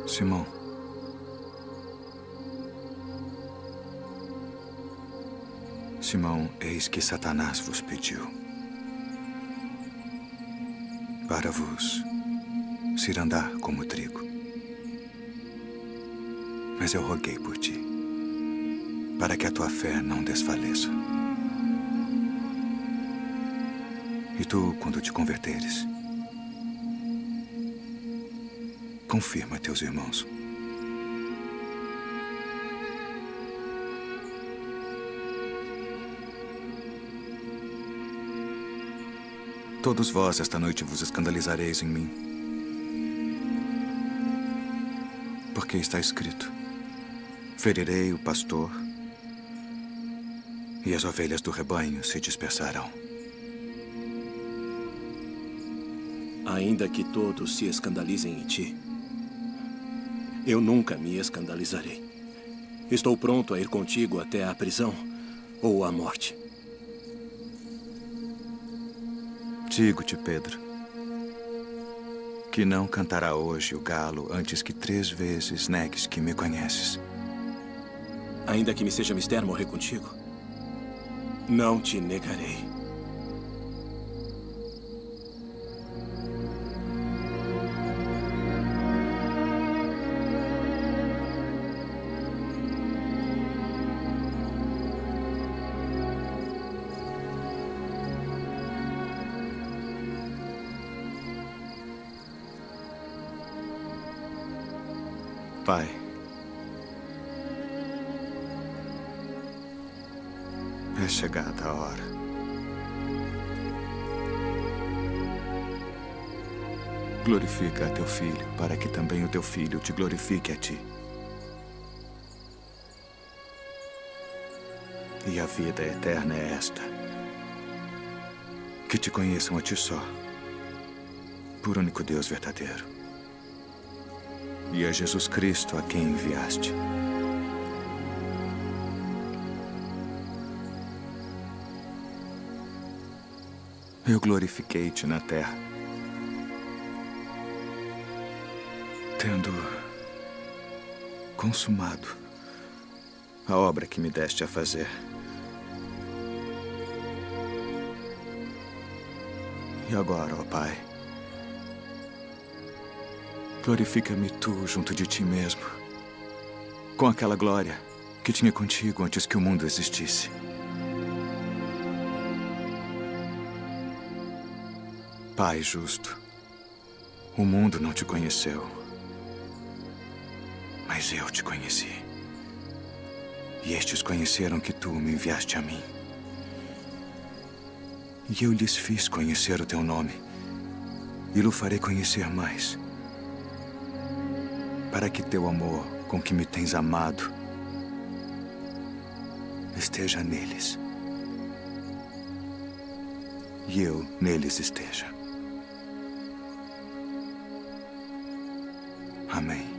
Simão, Simão, eis que Satanás vos pediu para vos cirandar como trigo. Mas eu roguei por ti, para que a tua fé não desfaleça. E tu, quando te converteres, confirma teus irmãos. Todos vós esta noite vos escandalizareis em mim. Porque está escrito: ferirei o pastor e as ovelhas do rebanho se dispersarão. Ainda que todos se escandalizem em ti, eu nunca me escandalizarei. Estou pronto a ir contigo até a prisão ou a morte. Digo-te, Pedro, que não cantará hoje o galo antes que 3 vezes negues que me conheces. Ainda que me seja mister morrer contigo, não te negarei. Pai, é chegada a hora. Glorifica a teu filho, para que também o teu filho te glorifique a ti. E a vida eterna é esta: que te conheçam a ti só, por único Deus verdadeiro, e a Jesus Cristo a quem enviaste. Eu glorifiquei-te na terra, tendo consumado a obra que me deste a fazer. E agora, ó Pai, glorifica-me tu junto de ti mesmo, com aquela glória que tinha contigo antes que o mundo existisse. Pai justo, o mundo não te conheceu, mas eu te conheci. E estes conheceram que tu me enviaste a mim. E eu lhes fiz conhecer o teu nome, e o farei conhecer mais, para que teu amor com que me tens amado esteja neles, e eu neles esteja. Amém.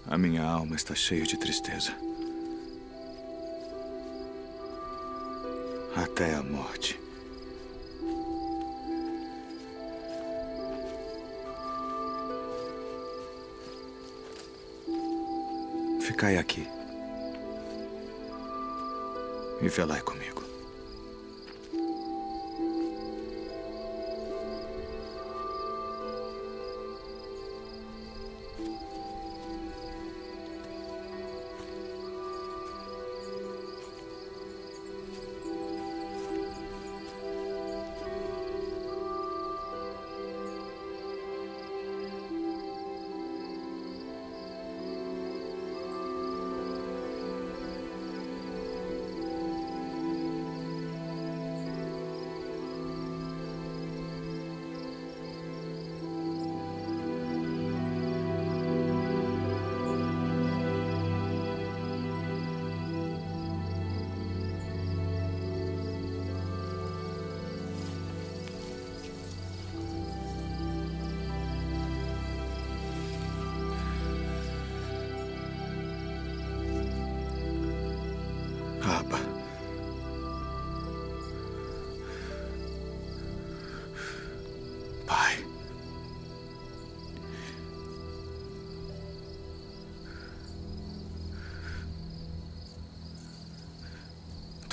A minha alma está cheia de tristeza, até a morte. Ficai aqui e velai comigo.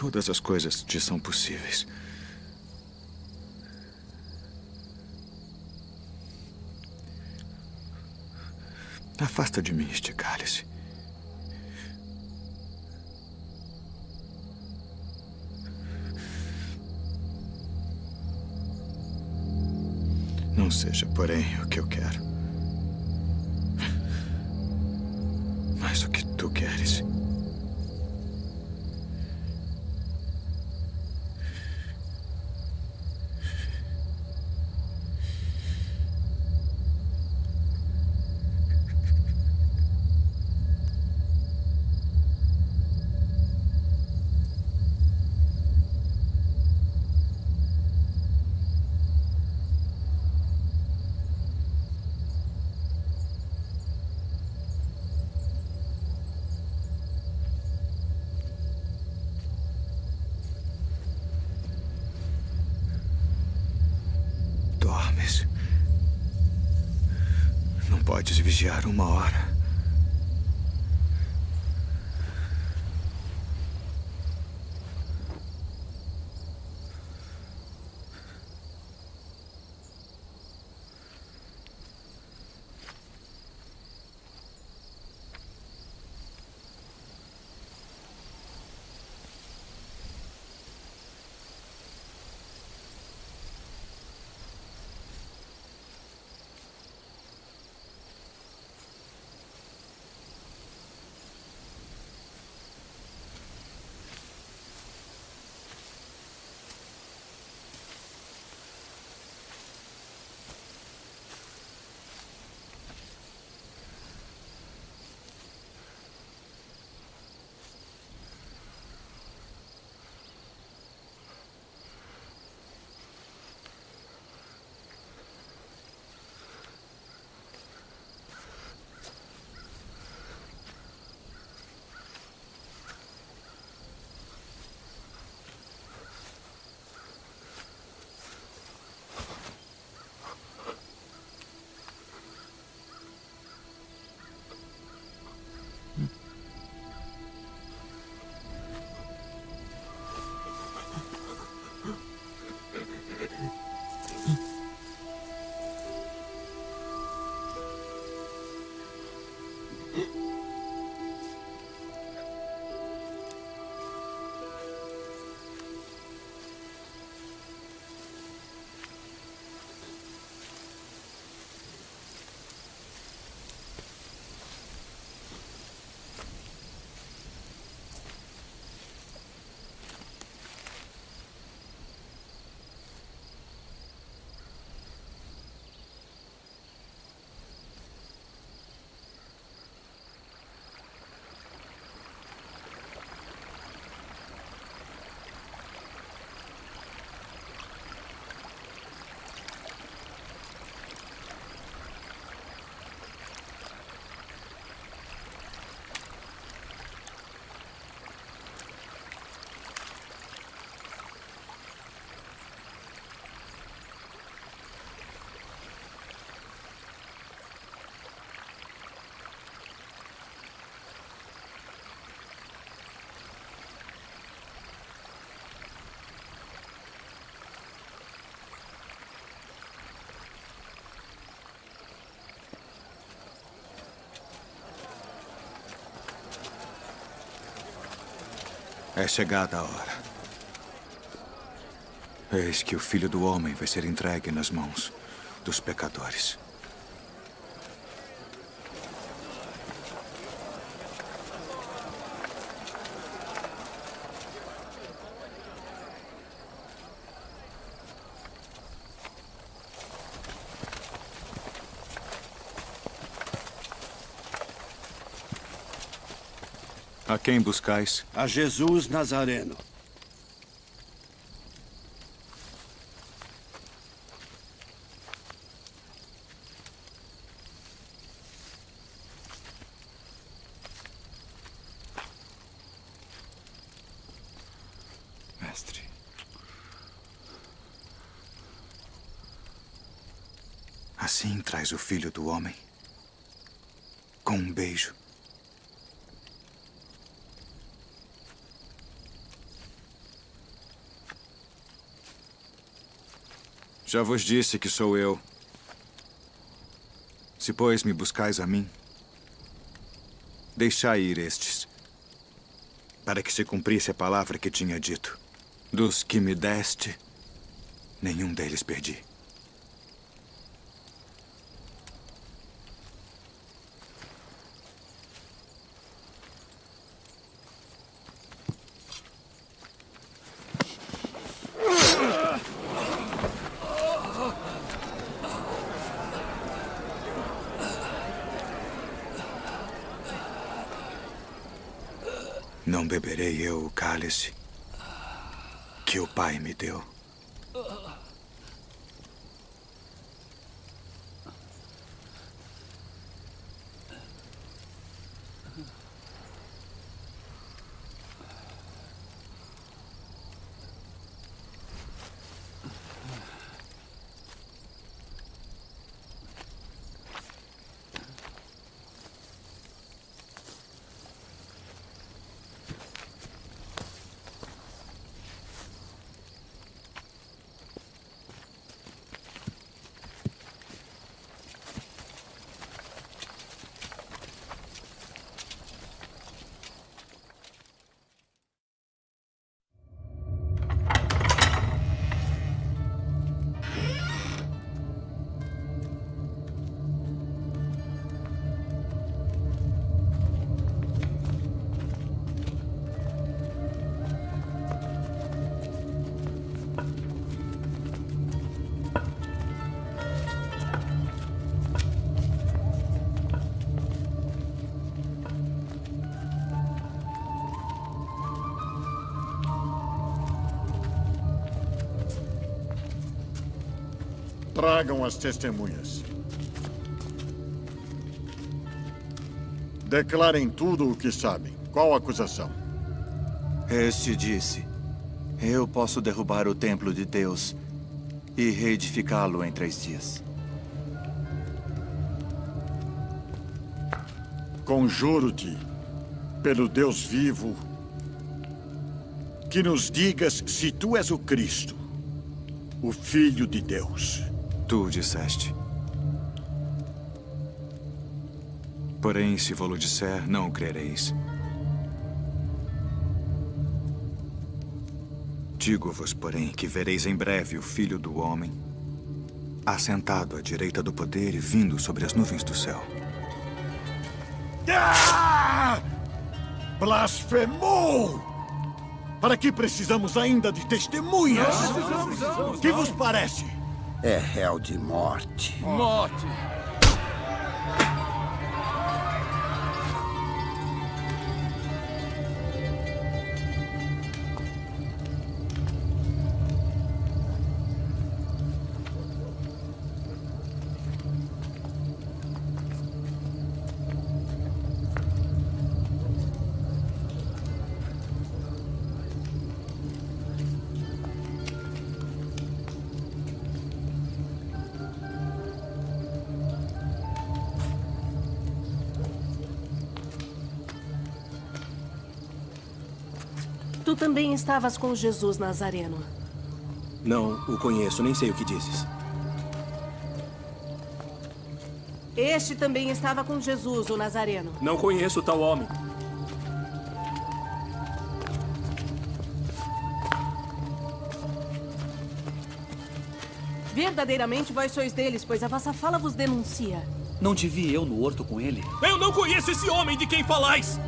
Todas as coisas te são possíveis. Afasta de mim este cálice. Não seja, porém, o que eu quero, mas o que tu queres. Dormes. Não podes vigiar 1 hora. É chegada a hora. Eis que o Filho do Homem vai ser entregue nas mãos dos pecadores. A quem buscais? A Jesus Nazareno. Mestre. Assim traz o Filho do Homem, com um beijo. Já vos disse que sou eu. Se, pois, me buscais a mim, deixai ir estes, para que se cumprisse a palavra que tinha dito. Dos que me deste, nenhum deles perdi. Não beberei eu o cálice que o Pai me deu. Tragam as testemunhas. Declarem tudo o que sabem. Qual a acusação? Este disse: eu posso derrubar o templo de Deus e reedificá-lo em 3 dias. Conjuro-te, pelo Deus vivo, que nos digas se tu és o Cristo, o Filho de Deus. Tu disseste. Porém, se vou-lo disser, não o crereis. Digo-vos, porém, que vereis em breve o Filho do Homem, assentado à direita do poder e vindo sobre as nuvens do céu. Ah! Blasfemou! Para que precisamos ainda de testemunhas? Que vos parece? É réu de morte. Morte! Tu também estavas com Jesus Nazareno. Não o conheço, nem sei o que dizes. Este também estava com Jesus, o Nazareno. Não conheço tal homem. Verdadeiramente vós sois deles, pois a vossa fala vos denuncia. Não te vi eu no horto com ele? Eu não conheço esse homem de quem falais!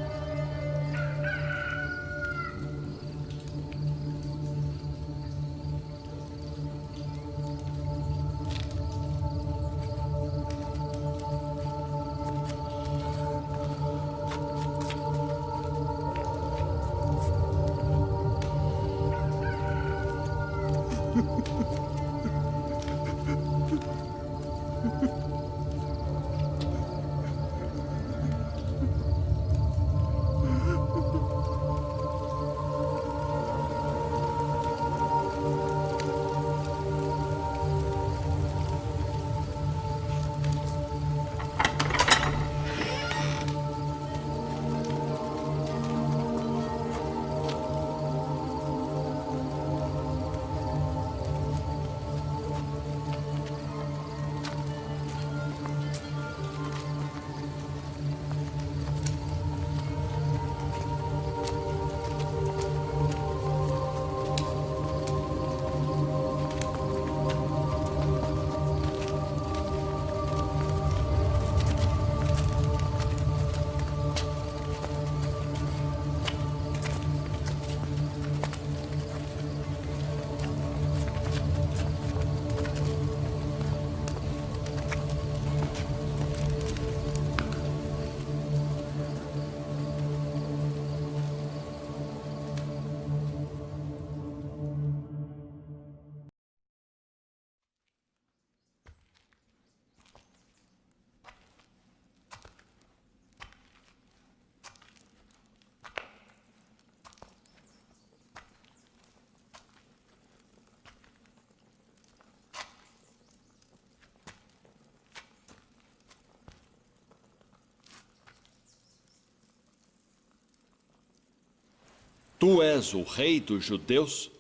Tu és o rei dos judeus?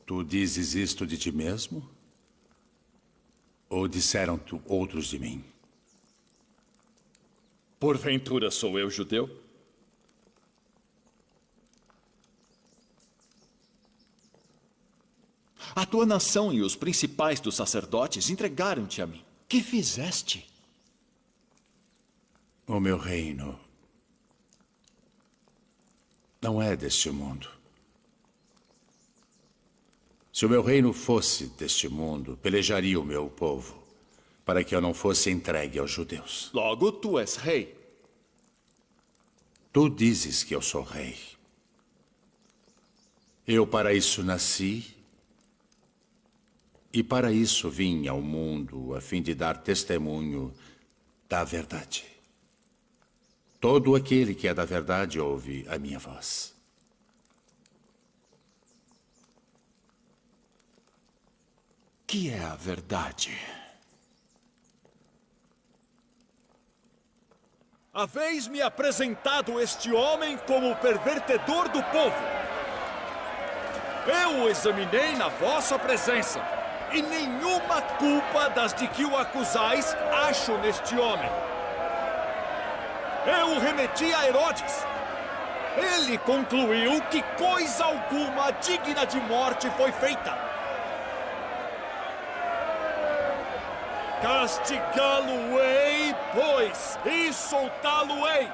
Tu dizes isto de ti mesmo? Ou disseram-te outros de mim? Porventura sou eu judeu? A tua nação e os principais dos sacerdotes entregaram-te a mim. Que fizeste? O meu reino não é deste mundo. Se o meu reino fosse deste mundo, pelejaria o meu povo, para que eu não fosse entregue aos judeus. Logo, tu és rei. Tu dizes que eu sou rei. Eu para isso nasci, e para isso vim ao mundo, a fim de dar testemunho da verdade. Todo aquele que é da verdade ouve a minha voz. Que é a verdade? Haveis-me apresentado este homem como pervertedor do povo. Eu o examinei na vossa presença, e nenhuma culpa das de que o acusais acho neste homem. Eu o remeti a Herodes. Ele concluiu que coisa alguma digna de morte foi feita. Castigá-lo-ei, pois, e soltá-lo-ei.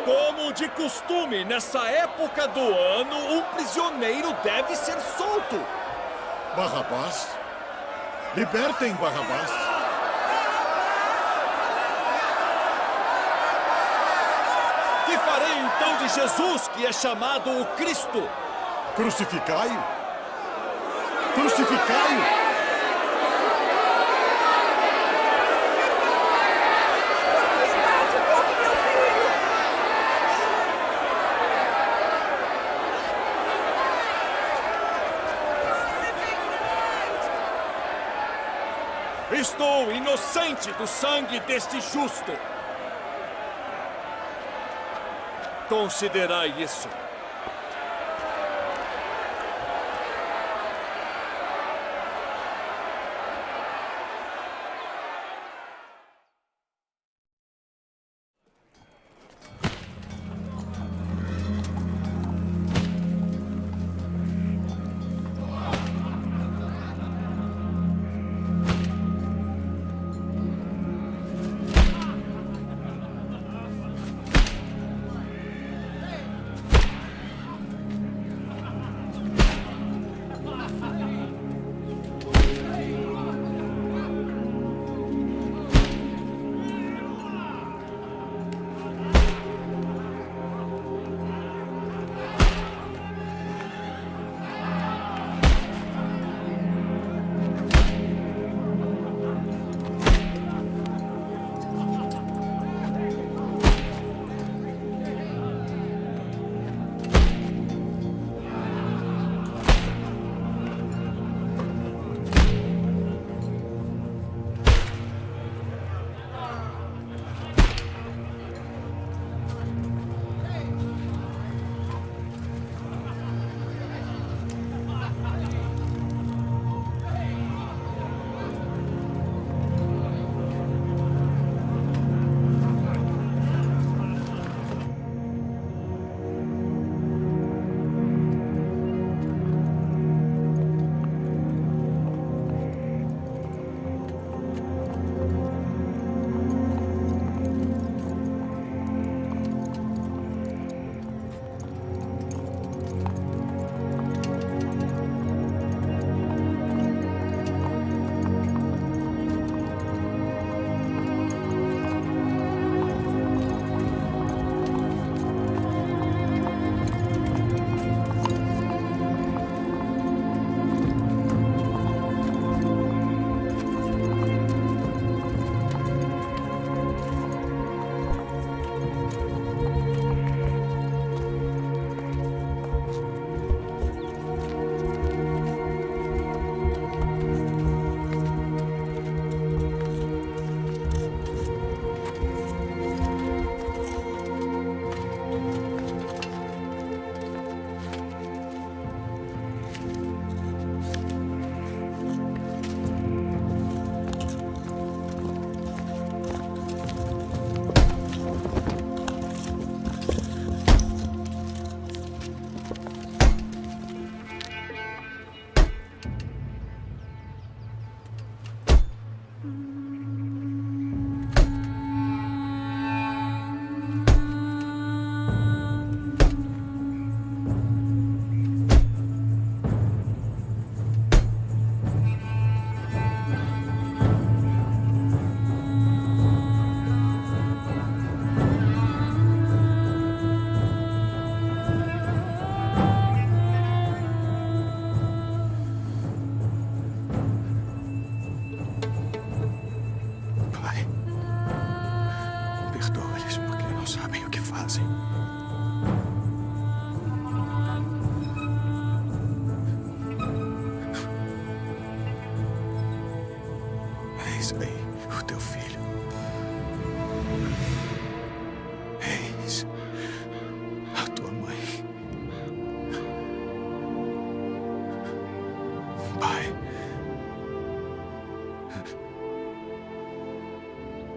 Como de costume, nessa época do ano, um prisioneiro deve ser solto. Barrabás? Libertem Barrabás. Que farei então de Jesus, que é chamado o Cristo? Crucificai-o! Crucificai-o! Estou inocente do sangue deste justo. Considerai isso.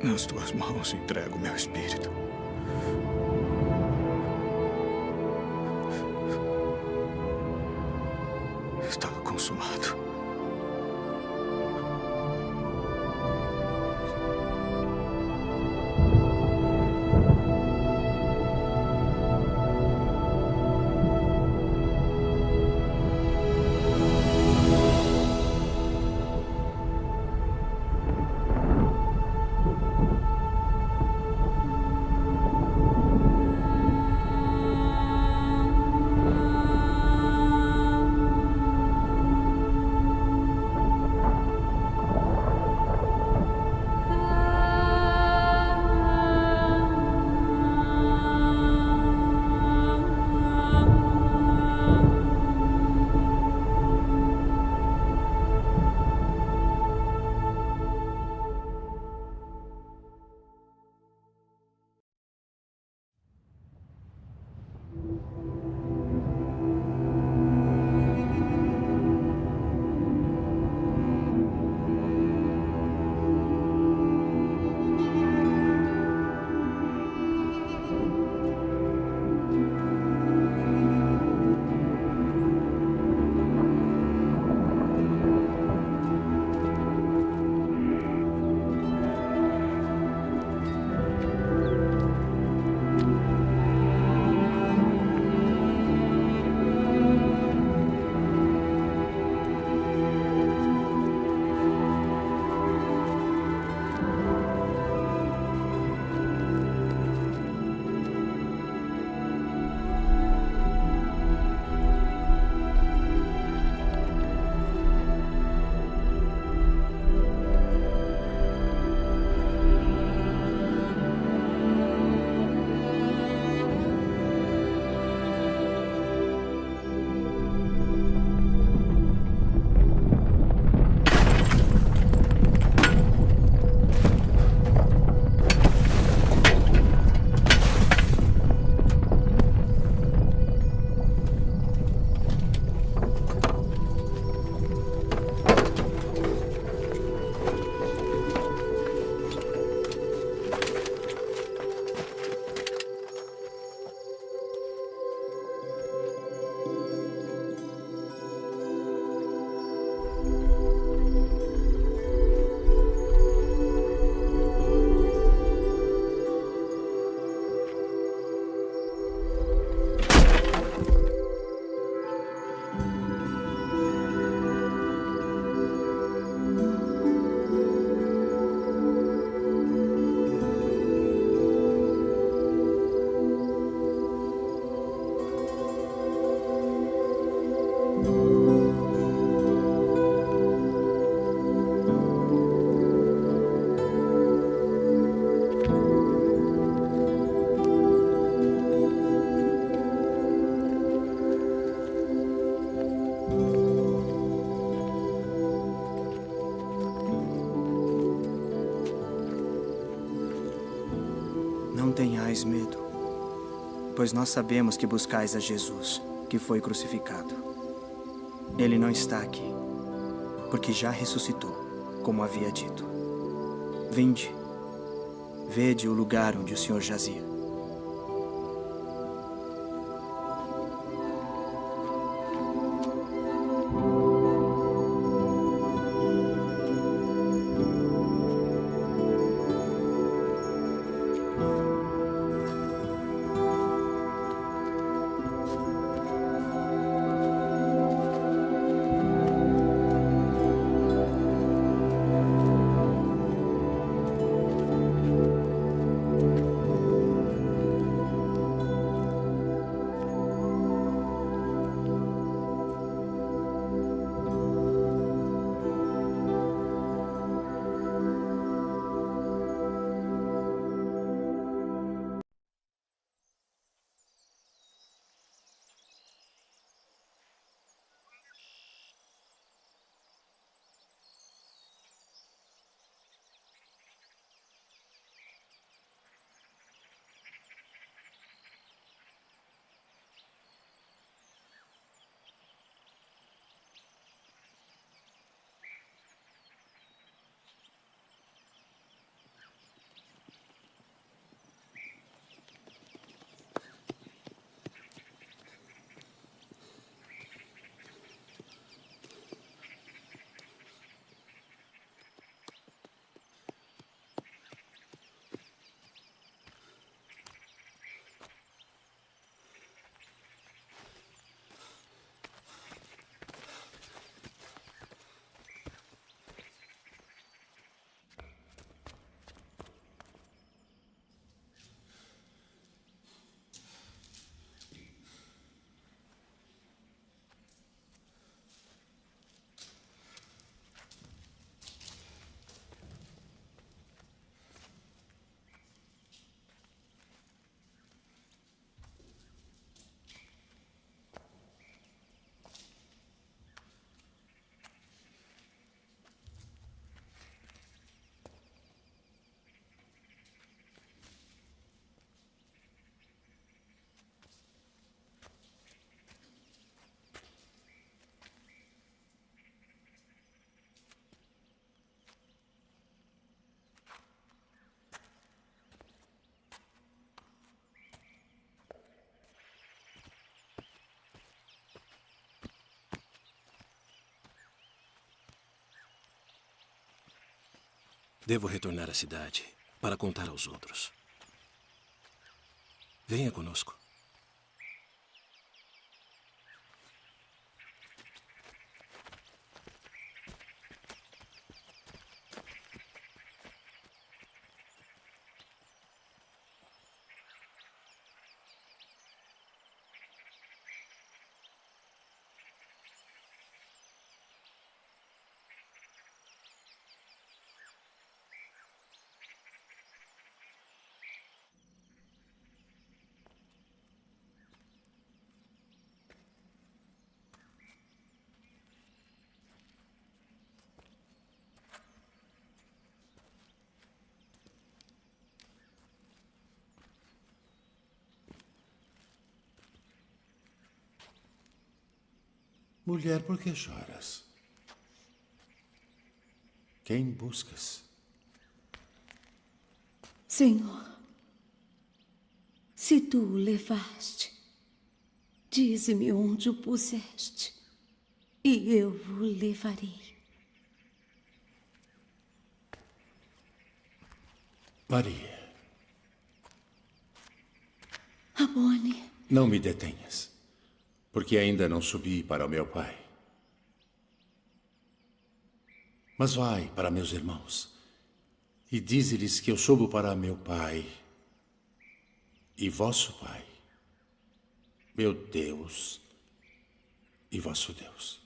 Nas tuas mãos entrego meu espírito. Está consumado. Não tenhais medo, pois nós sabemos que buscais a Jesus, que foi crucificado. Ele não está aqui, porque já ressuscitou, como havia dito. Vinde, vede o lugar onde o Senhor jazia. Devo retornar à cidade para contar aos outros. Venha conosco. Mulher, por que choras? Quem buscas? Senhor, se tu o levaste, dize-me onde o puseste, e eu o levarei. Maria. Rabboni. Não me detenhas, porque ainda não subi para o meu pai. Mas vai para meus irmãos e dize-lhes que eu subo para meu pai e vosso pai, meu Deus e vosso Deus.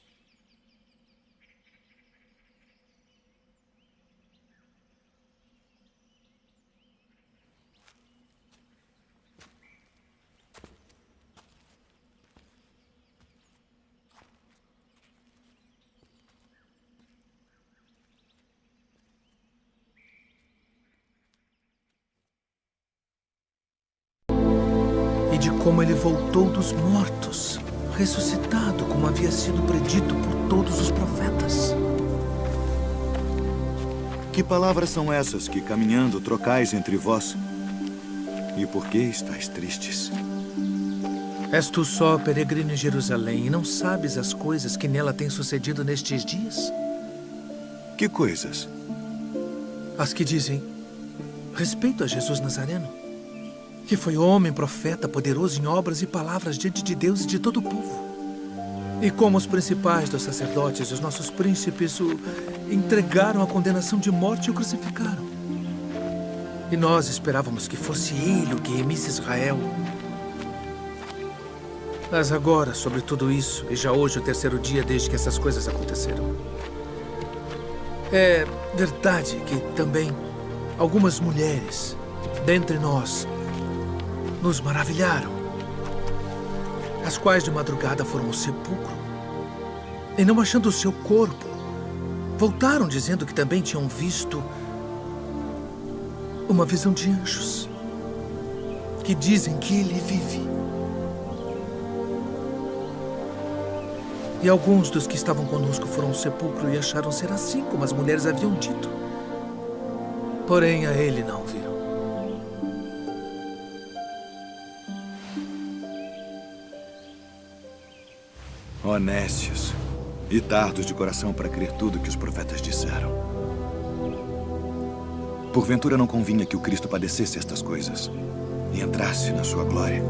E de como ele voltou dos mortos, ressuscitado, como havia sido predito por todos os profetas. Que palavras são essas que, caminhando, trocais entre vós? E por que estáis tristes? És tu só peregrino em Jerusalém e não sabes as coisas que nela têm sucedido nestes dias? Que coisas? As que dizem respeito a Jesus Nazareno, que foi homem, profeta, poderoso em obras e palavras diante de Deus e de todo o povo. E como os principais dos sacerdotes e os nossos príncipes o entregaram à condenação de morte e o crucificaram. E nós esperávamos que fosse ele o que remisse Israel. Mas agora, sobre tudo isso, e já hoje o terceiro dia desde que essas coisas aconteceram, é verdade que também algumas mulheres dentre nós nos maravilharam, as quais de madrugada foram ao sepulcro e, não achando o seu corpo, voltaram dizendo que também tinham visto uma visão de anjos que dizem que ele vive. E alguns dos que estavam conosco foram ao sepulcro e acharam ser assim como as mulheres haviam dito. Porém, a ele não viram. Honestos e tardos de coração para crer tudo que os profetas disseram. Porventura não convinha que o Cristo padecesse estas coisas e entrasse na sua glória.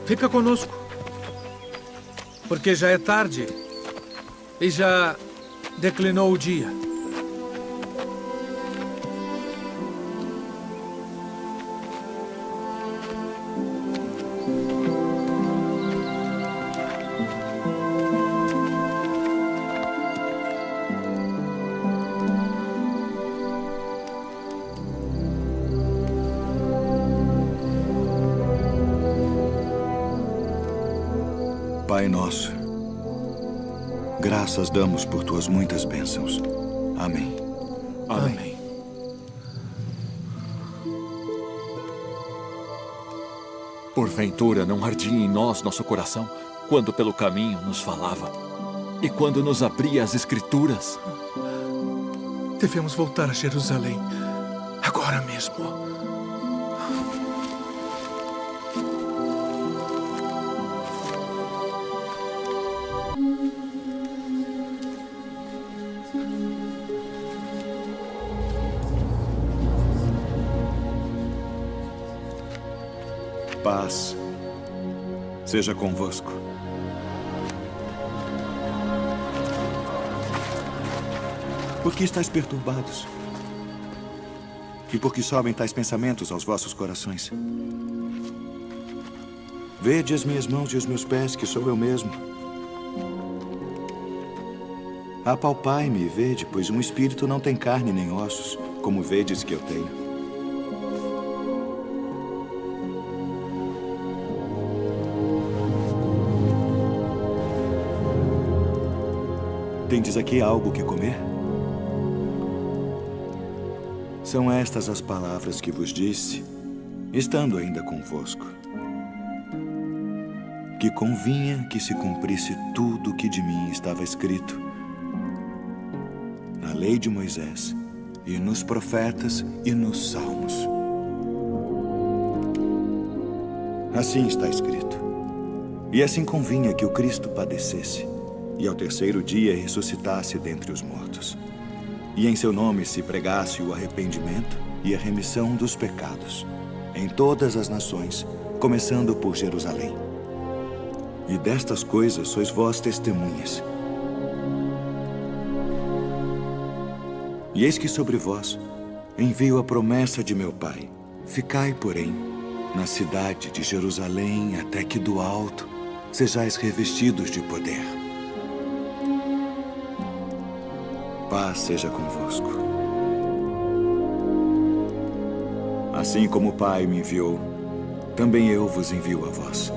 Fica conosco, porque já é tarde e já declinou o dia. Pai nosso, graças damos por tuas muitas bênçãos. Amém. Amém. Porventura não ardia em nós nosso coração quando pelo caminho nos falava e quando nos abria as Escrituras? Devemos voltar a Jerusalém agora mesmo. Paz seja convosco. Por que estáis perturbados? E por que sobem tais pensamentos aos vossos corações? Vede as minhas mãos e os meus pés, que sou eu mesmo. Apalpai-me e vede, pois um espírito não tem carne nem ossos, como vedes que eu tenho. Tendes aqui algo que comer? São estas as palavras que vos disse, estando ainda convosco. Que convinha que se cumprisse tudo o que de mim estava escrito na lei de Moisés, e nos profetas e nos salmos. Assim está escrito. E assim convinha que o Cristo padecesse, e ao terceiro dia ressuscitasse dentre os mortos. E em seu nome se pregasse o arrependimento e a remissão dos pecados, em todas as nações, começando por Jerusalém. E destas coisas sois vós testemunhas. E eis que sobre vós envio a promessa de meu Pai. Ficai, porém, na cidade de Jerusalém, até que do alto sejais revestidos de poder. Paz seja convosco. Assim como o Pai me enviou, também eu vos envio a vós.